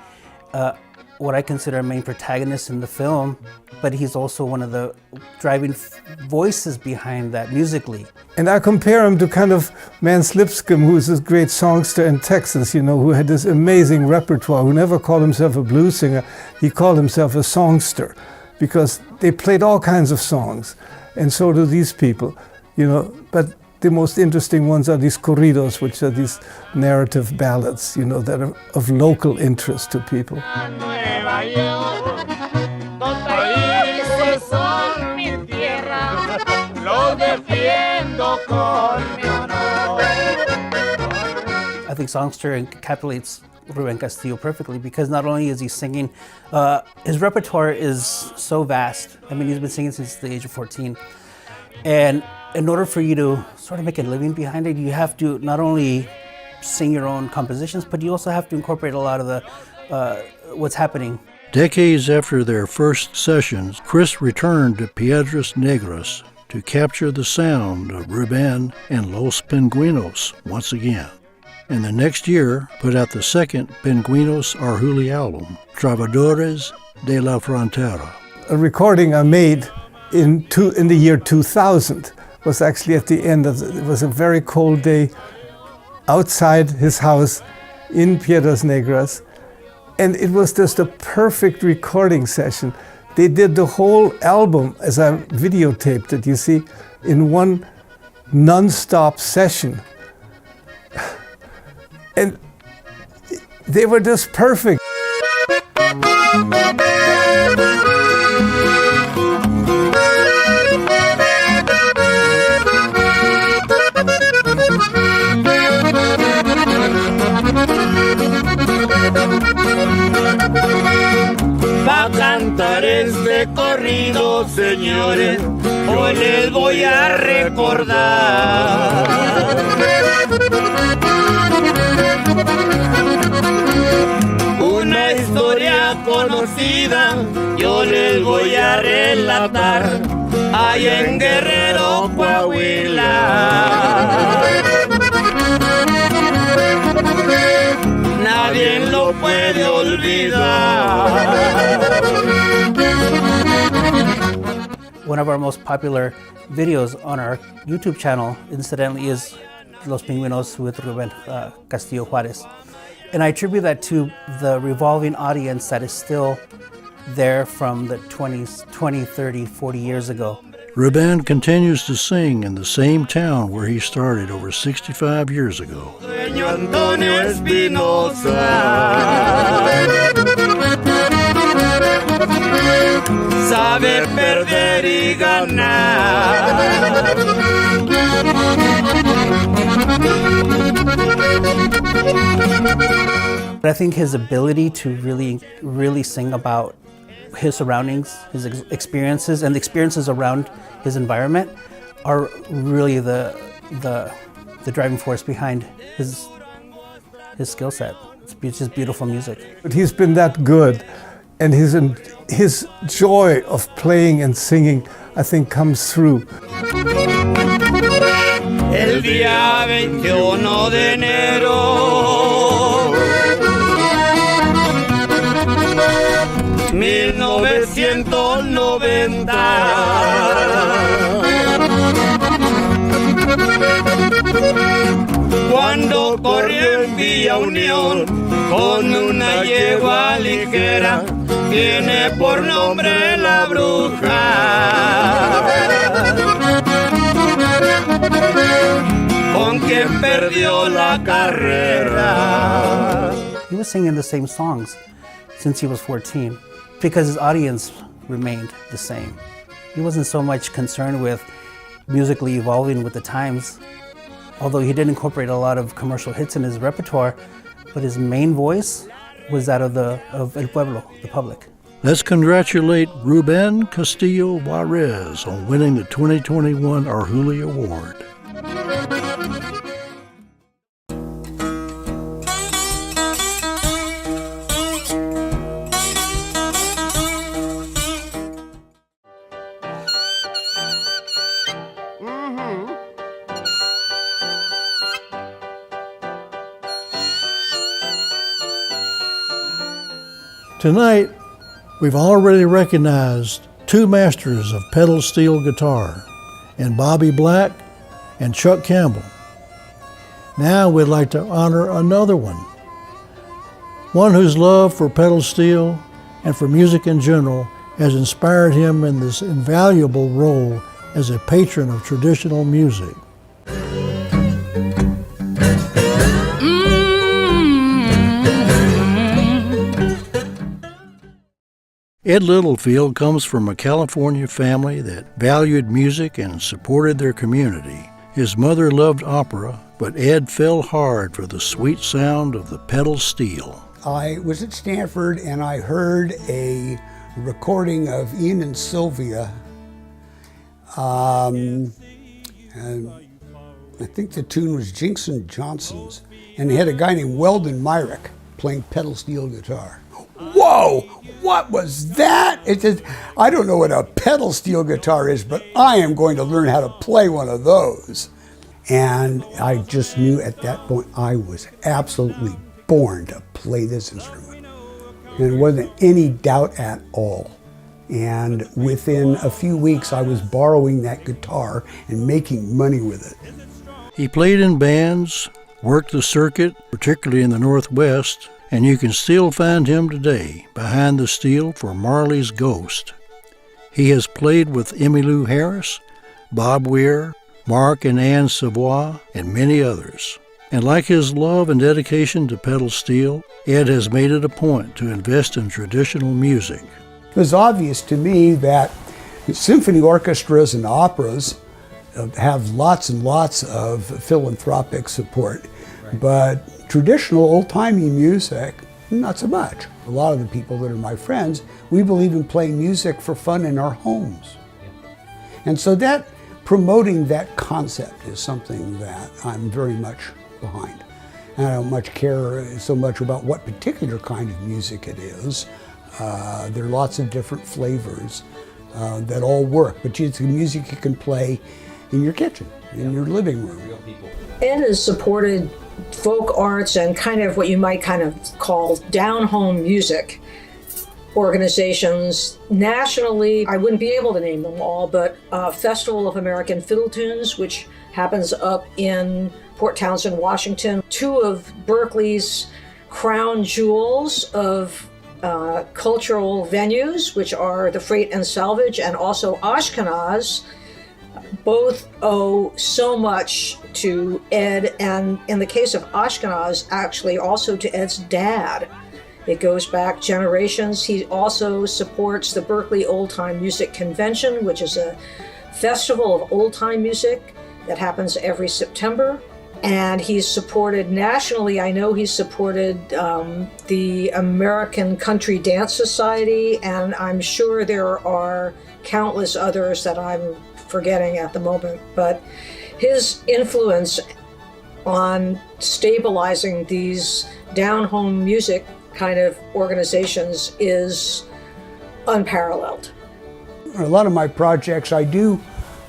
what I consider a main protagonist in the film, but he's also one of the driving voices behind that musically. And I compare him to kind of Mance Lipscomb, who is this great songster in Texas, who had this amazing repertoire, who never called himself a blues singer. He called himself a songster because they played all kinds of songs. And so do these people, but the most interesting ones are these corridos, which are these narrative ballads, that are of local interest to people. I think songster encapsulates Ruben Castillo perfectly because not only is he singing, his repertoire is so vast. I mean, he's been singing since the age of 14. And in order for you to sort of make a living behind it, you have to not only sing your own compositions, but you also have to incorporate a lot of the what's happening. Decades after their first sessions, Chris returned to Piedras Negras to capture the sound of Ruben and Los Pingüinos once again. And the next year, put out the second Pingüinos Arhoolie album, Trovadores de la Frontera. A recording I made in the year 2000 was actually at the end of it was a very cold day outside his house in Piedras Negras, and it was just a perfect recording session. They did the whole album, as I videotaped it, you see, in one non-stop session. And they were just perfect. Pa' cantar este corrido, señores, hoy les voy a recordar una historia conocida, yo les voy a relatar, allá en Guerrero, Coahuila. Nadie lo puede olvidar. One of our most popular videos on our YouTube channel, incidentally, is Los Pingüinos with Ruben Castillo Juarez. And I attribute that to the revolving audience that is still there from the 20s, 20, 30, 40 years ago, Ruben continues to sing in the same town where he started over 65 years ago. Saber perder y ganar. I think his ability to really sing about his surroundings, his experiences, and the experiences around his environment are really the driving force behind his skill set. It's just beautiful music. But he's been that good, and his joy of playing and singing, I think, comes through. El día 21 de enero 1990 cuando corrió en Villa Unión con una yegua ligera, tiene por nombre La Bruja. Con quien perdió la carrera. He was singing the same songs since he was 14 because his audience remained the same. He wasn't so much concerned with musically evolving with the times, although he did incorporate a lot of commercial hits in his repertoire, but his main voice was that of El Pueblo, the public. Let's congratulate Ruben Castillo Juarez on winning the 2021 Arhoolie Award. Tonight, we've already recognized two masters of pedal steel guitar, in Bobby Black and Chuck Campbell. Now we'd like to honor another one whose love for pedal steel and for music in general has inspired him in this invaluable role as a patron of traditional music. Ed Littlefield comes from a California family that valued music and supported their community. His mother loved opera, but Ed fell hard for the sweet sound of the pedal steel. I was at Stanford and I heard a recording of Ian and Sylvia. And I think the tune was Jinks and Johnson's. And they had a guy named Weldon Myrick playing pedal steel guitar. Whoa! What was that? I don't know what a pedal steel guitar is, but I am going to learn how to play one of those. And I just knew at that point I was absolutely born to play this instrument. And there wasn't any doubt at all. And within a few weeks I was borrowing that guitar and making money with it. He played in bands, worked the circuit, particularly in the Northwest, and you can still find him today behind the steel for Marley's Ghost. He has played with Emmylou Harris, Bob Weir, Marc and Anne Savoy, and many others. And like his love and dedication to pedal steel, Ed has made it a point to invest in traditional music. It was obvious to me that symphony orchestras and operas have lots and lots of philanthropic support, but traditional old-timey music, not so much. A lot of the people that are my friends, we believe in playing music for fun in our homes. And so that promoting that concept is something that I'm very much behind. And I don't much care so much about what particular kind of music it is. There are lots of different flavors that all work, but it's music you can play in your kitchen, in your living room. Ed has supported folk arts and kind of what you might kind of call down-home music organizations nationally. I wouldn't be able to name them all, but Festival of American Fiddle Tunes, which happens up in Port Townsend, Washington. Two of Berkeley's crown jewels of cultural venues, which are the Freight and Salvage and also Ashkenaz, both owe so much to Ed, and in the case of Ashkenaz, actually also to Ed's dad. It goes back generations. He also supports the Berkeley Old Time Music Convention, which is a festival of old time music that happens every September. And he's supported nationally, I know he's supported the American Country Dance Society, and I'm sure there are countless others that I'm forgetting at the moment. But his influence on stabilizing these down-home music kind of organizations is unparalleled. A lot of my projects I do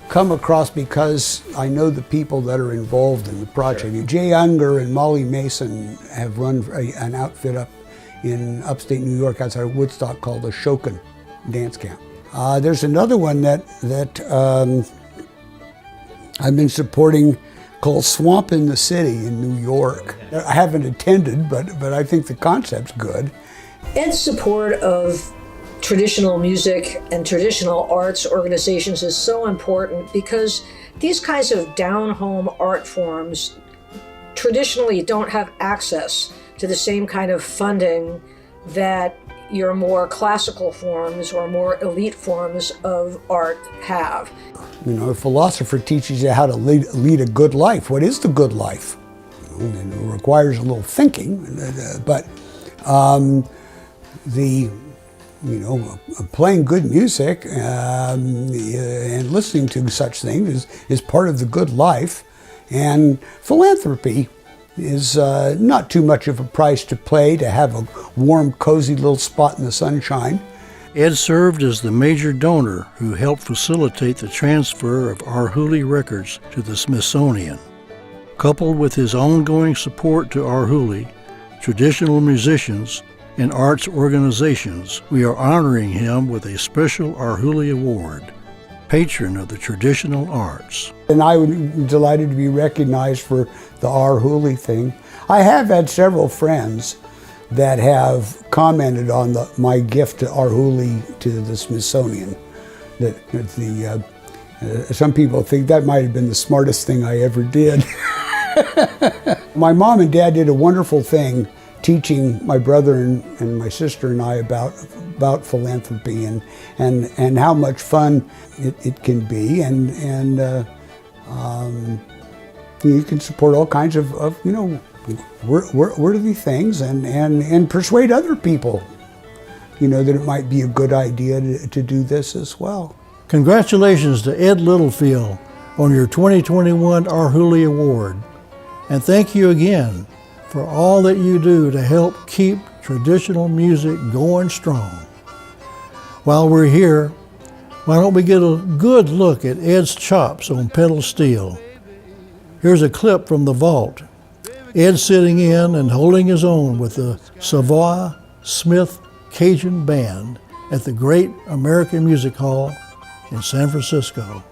come across because I know the people that are involved in the project. Sure. Jay Unger and Molly Mason have run an outfit up in upstate New York outside of Woodstock called the Shokin Dance Camp. There's another one that I've been supporting called Swamp in the City in New York. I haven't attended, but I think the concept's good. Ed's support of traditional music and traditional arts organizations is so important because these kinds of down-home art forms traditionally don't have access to the same kind of funding that your more classical forms or more elite forms of art have. You know, a philosopher teaches you how to lead a good life. What is the good life? And it requires a little thinking, but playing good music and listening to such things is part of the good life. And philanthropy is not too much of a price to pay to have a warm, cozy little spot in the sunshine. Ed served as the major donor who helped facilitate the transfer of Arhoolie Records to the Smithsonian. Coupled with his ongoing support to Arhoolie, traditional musicians, and arts organizations, we are honoring him with a special Arhoolie Award, patron of the traditional arts. And I would be delighted to be recognized for the Arhoolie thing. I have had several friends that have commented on my gift to Arhoolie to the Smithsonian. Some people think that might have been the smartest thing I ever did. My mom and dad did a wonderful thing teaching my brother and my sister and I about philanthropy and how much fun it can be, and you can support all kinds of worthy things and persuade other people, that it might be a good idea to do this as well. Congratulations to Ed Littlefield on your 2021 Arhoolie Award, and thank you again for all that you do to help keep traditional music going strong. While we're here, why don't we get a good look at Ed's chops on pedal steel? Here's a clip from the vault. Ed sitting in and holding his own with the Savoy Smith Cajun Band at the Great American Music Hall in San Francisco.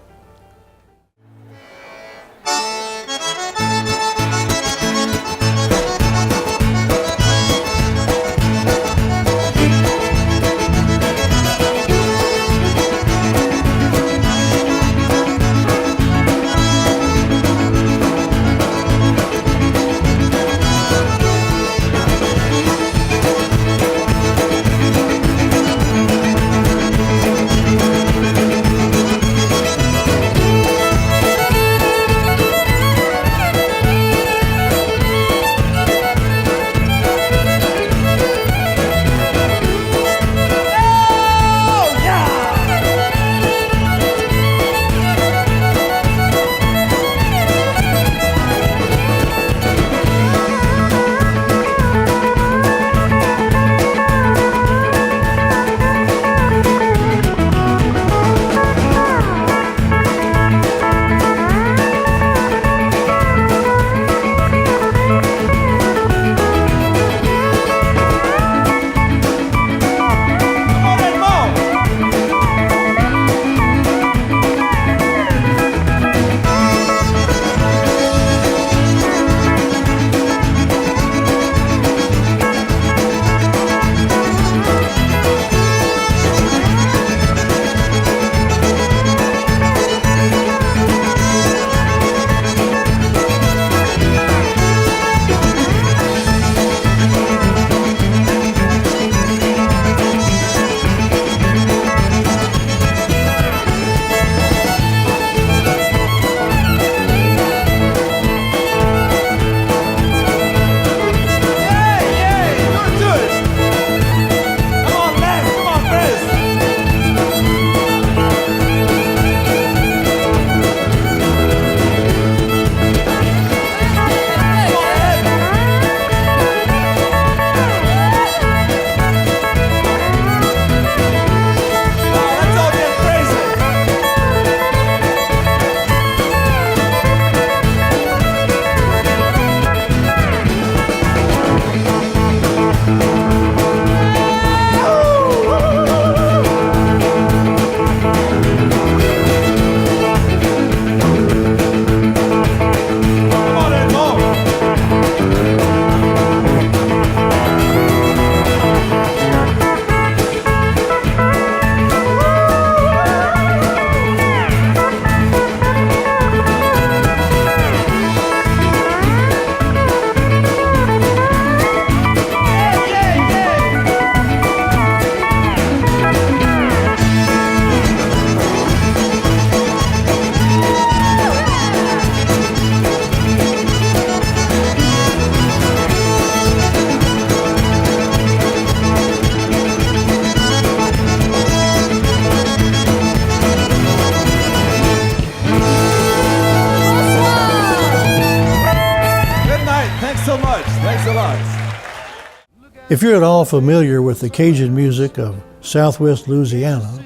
If you're at all familiar with the Cajun music of Southwest Louisiana,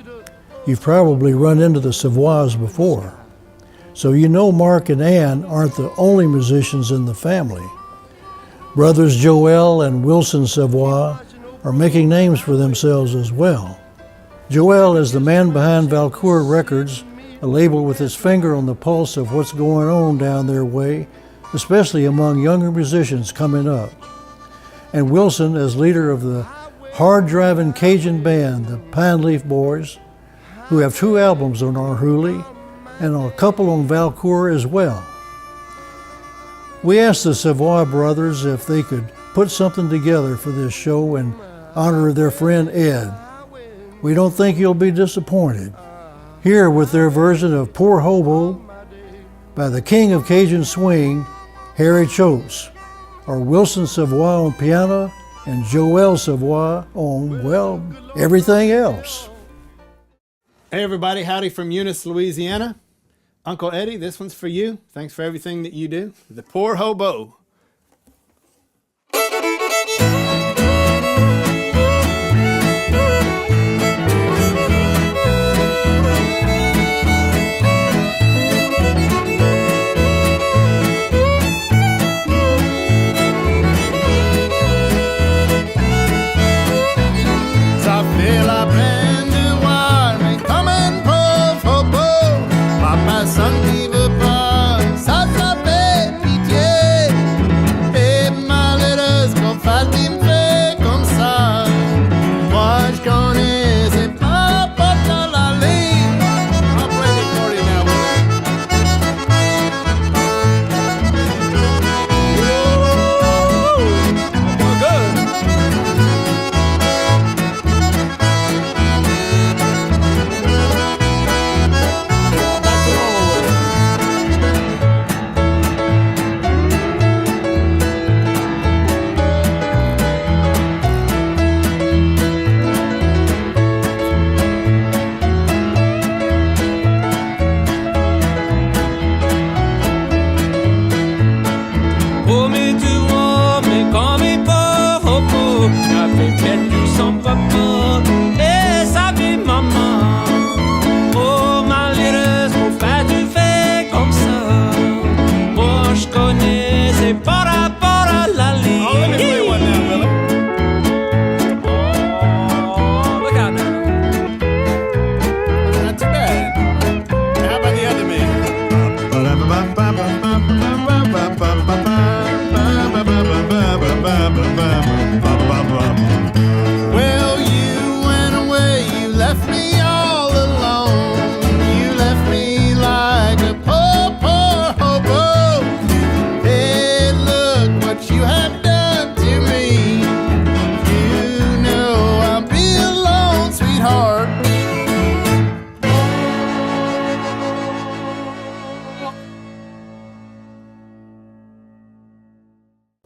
you've probably run into the Savoys before. So you know Marc and Ann aren't the only musicians in the family. Brothers Joel and Wilson Savoy are making names for themselves as well. Joel is the man behind Arhoolie Records, a label with its finger on the pulse of what's going on down their way, especially among younger musicians coming up. And Wilson as leader of the hard-driving Cajun band, the Pine Leaf Boys, who have 2 albums on Arhoolie and a couple on Arhoolie as well. We asked the Savoy Brothers if they could put something together for this show and honor their friend Ed. We don't think you'll be disappointed. Here with their version of Poor Hobo by the king of Cajun swing, Harry Choates, or Wilson Savoy on piano and Joel Savoy on, well, everything else. Hey everybody, howdy from Eunice, Louisiana. Uncle Eddie, this one's for you. Thanks for everything that you do. The Poor Hobo.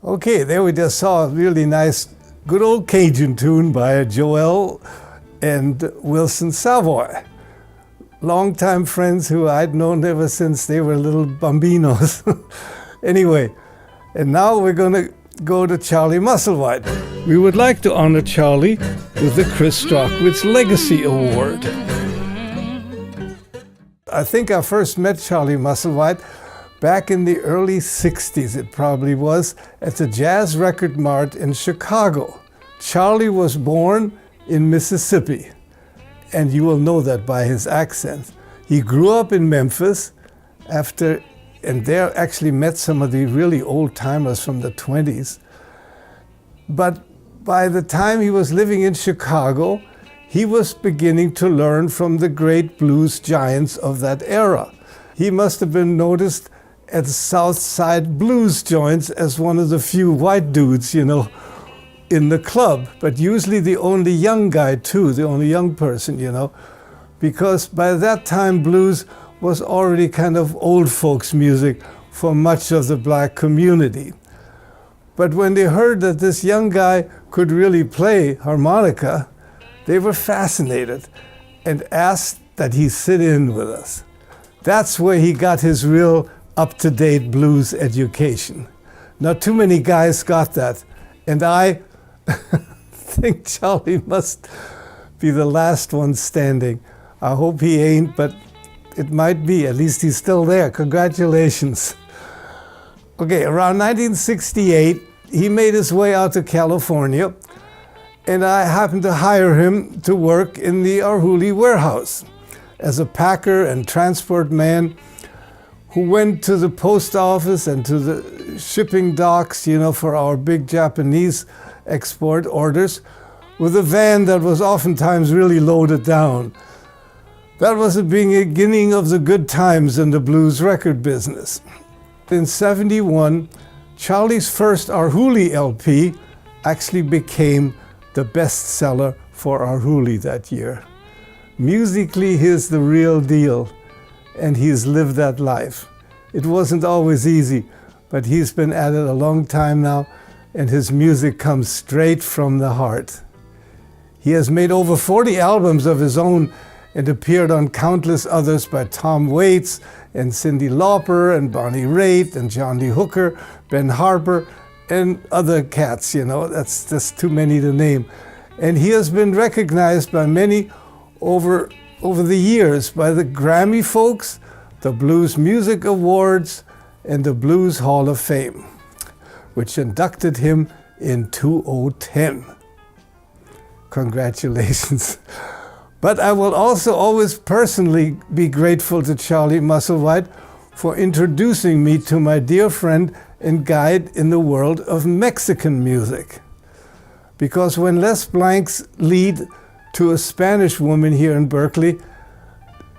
Okay, there we just saw a really nice, good old Cajun tune by Joel and Wilson Savoy. Longtime friends who I'd known ever since they were little bambinos. Anyway, and now we're going to go to Charlie Musselwhite. We would like to honor Charlie with the Chris Stockwitz Legacy Award. I think I first met Charlie Musselwhite back in the early 60s, it probably was, at the Jazz Record Mart in Chicago. Charlie was born in Mississippi, and you will know that by his accent. He grew up in Memphis and there actually met some of the really old timers from the 20s. But by the time he was living in Chicago, he was beginning to learn from the great blues giants of that era. He must have been noticed at South Side blues joints as one of the few white dudes, you know, in the club, but usually the only young guy too, the only young person, you know, because by that time blues was already kind of old folks music for much of the black community. But when they heard that this young guy could really play harmonica, they were fascinated and asked that he sit in with us. That's where he got his real up-to-date blues education. Not too many guys got that, and I think Charlie must be the last one standing. I hope he ain't, but it might be. At least he's still there. Congratulations. Okay, around 1968, he made his way out to California, and I happened to hire him to work in the Arhoolie warehouse as a packer and transport man who went to the post office and to the shipping docks, you know, for our big Japanese export orders with a van that was oftentimes really loaded down. That was the beginning of the good times in the blues record business. In '71, Charlie's first Arhoolie LP actually became the bestseller for Arhoolie that year. Musically, he's the real deal, and he's lived that life. It wasn't always easy, but he's been at it a long time now, and his music comes straight from the heart. He has made over 40 albums of his own and appeared on countless others by Tom Waits and Cyndi Lauper and Bonnie Raitt and John Lee Hooker, Ben Harper, and other cats, you know, that's just too many to name. And he has been recognized by many over the years by the Grammy folks, the Blues Music Awards, and the Blues Hall of Fame, which inducted him in 2010. Congratulations. But I will also always personally be grateful to Charlie Musselwhite for introducing me to my dear friend and guide in the world of Mexican music. Because when Les Blanc's lead to a Spanish woman here in Berkeley,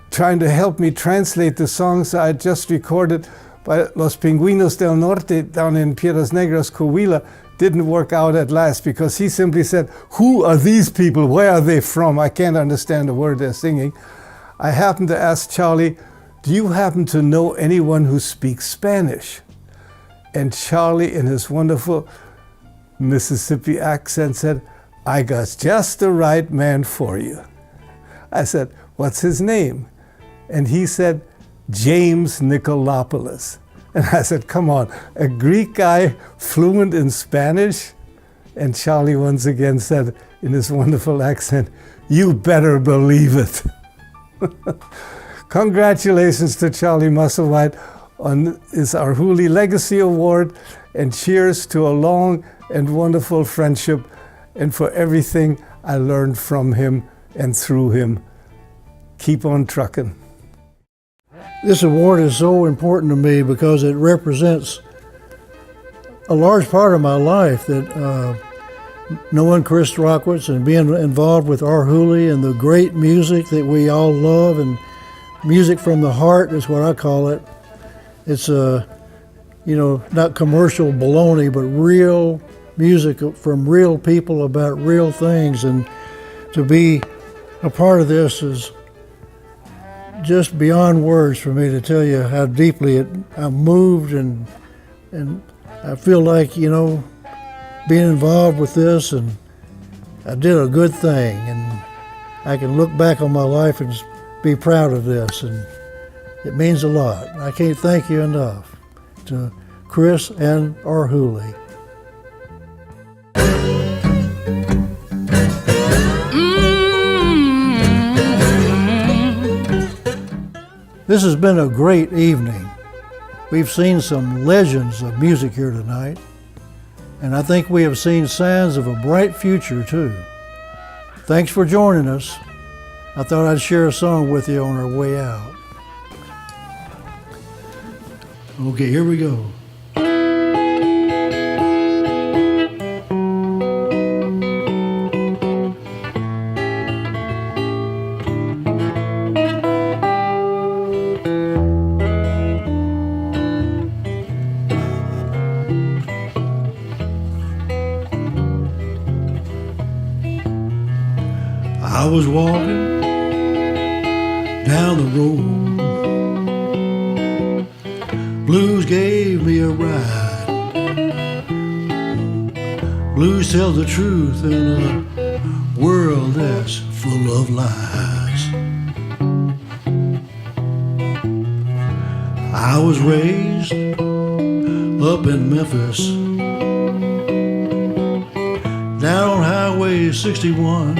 trying to help me translate the songs I had just recorded by Los Pingüinos del Norte down in Piedras Negras, Coahuila, didn't work out at last because he simply said, "Who are these people? Where are they from? I can't understand a word they're singing." I happened to ask Charlie, "Do you happen to know anyone who speaks Spanish?" And Charlie, in his wonderful Mississippi accent, said, "I got just the right man for you." I said, "What's his name?" And he said, "James Nicolopoulos." And I said, "Come on, a Greek guy fluent in Spanish?" And Charlie once again said in his wonderful accent, "You better believe it." Congratulations to Charlie Musselwhite on his Arhoolie Legacy Award, and cheers to a long and wonderful friendship, and for everything I learned from him and through him. Keep on trucking. This award is so important to me because it represents a large part of my life, that knowing Chris Rockwitz and being involved with Arhoolie and the great music that we all love, and music from the heart is what I call it. It's not commercial baloney, but real music from real people about real things, and to be a part of this is just beyond words for me to tell you how deeply I'm moved, and I feel like, being involved with this, and I did a good thing, and I can look back on my life and be proud of this, and it means a lot. I can't thank you enough to Chris and Arhoolie. This has been a great evening. We've seen some legends of music here tonight, and I think we have seen signs of a bright future too. Thanks for joining us. I thought I'd share a song with you on our way out. Okay, here we go. I was walking down the road, blues gave me a ride. Blues tell the truth in a world that's full of lies. I was raised up in Memphis, down Highway 61,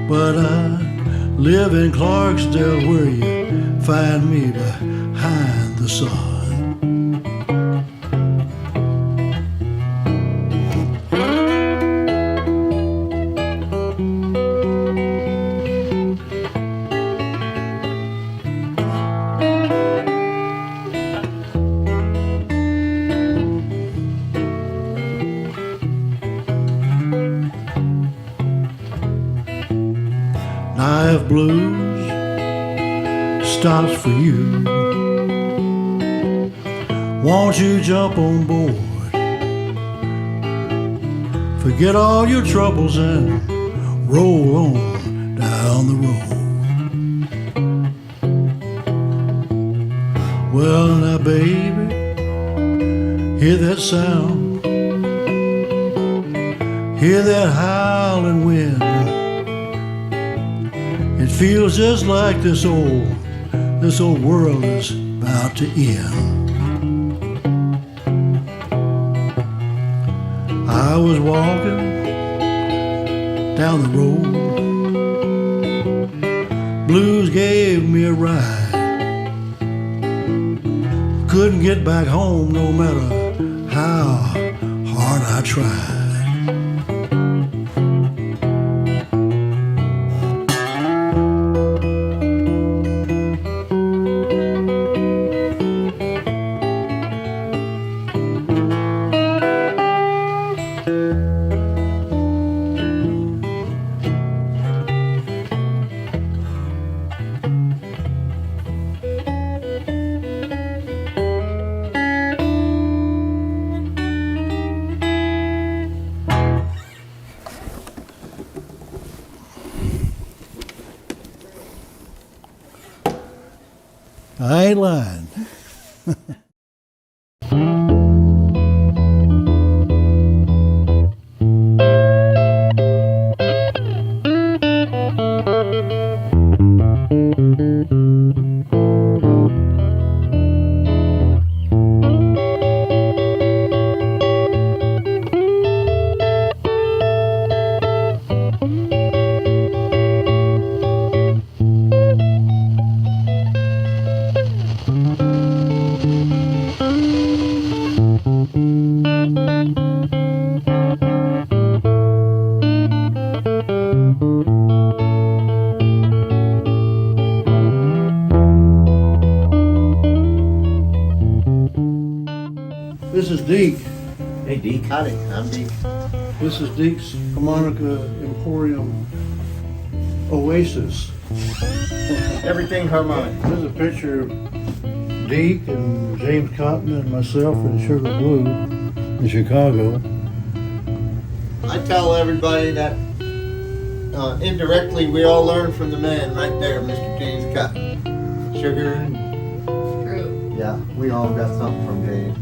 but I live in Clarksdale where you find me behind the sun. If blues stops for you, won't you jump on board? Forget all your troubles and roll on down the road. Well, now, baby, hear that sound, hear that howling wind. It feels just like this old world is about to end. I was walking down the road, blues gave me a ride. Couldn't get back home no matter how hard I tried. I ain't lying. This is Deke. Hey, Deke. Howdy, I'm Deke. This is Deke's Harmonica Emporium Oasis. Everything harmonic. This is a picture of Deke and James Cotton and myself in Sugar Blue in Chicago. I tell everybody that indirectly we all learn from the man right there, Mr. James Cotton. Sugar and... True. Yeah, we all got something from James.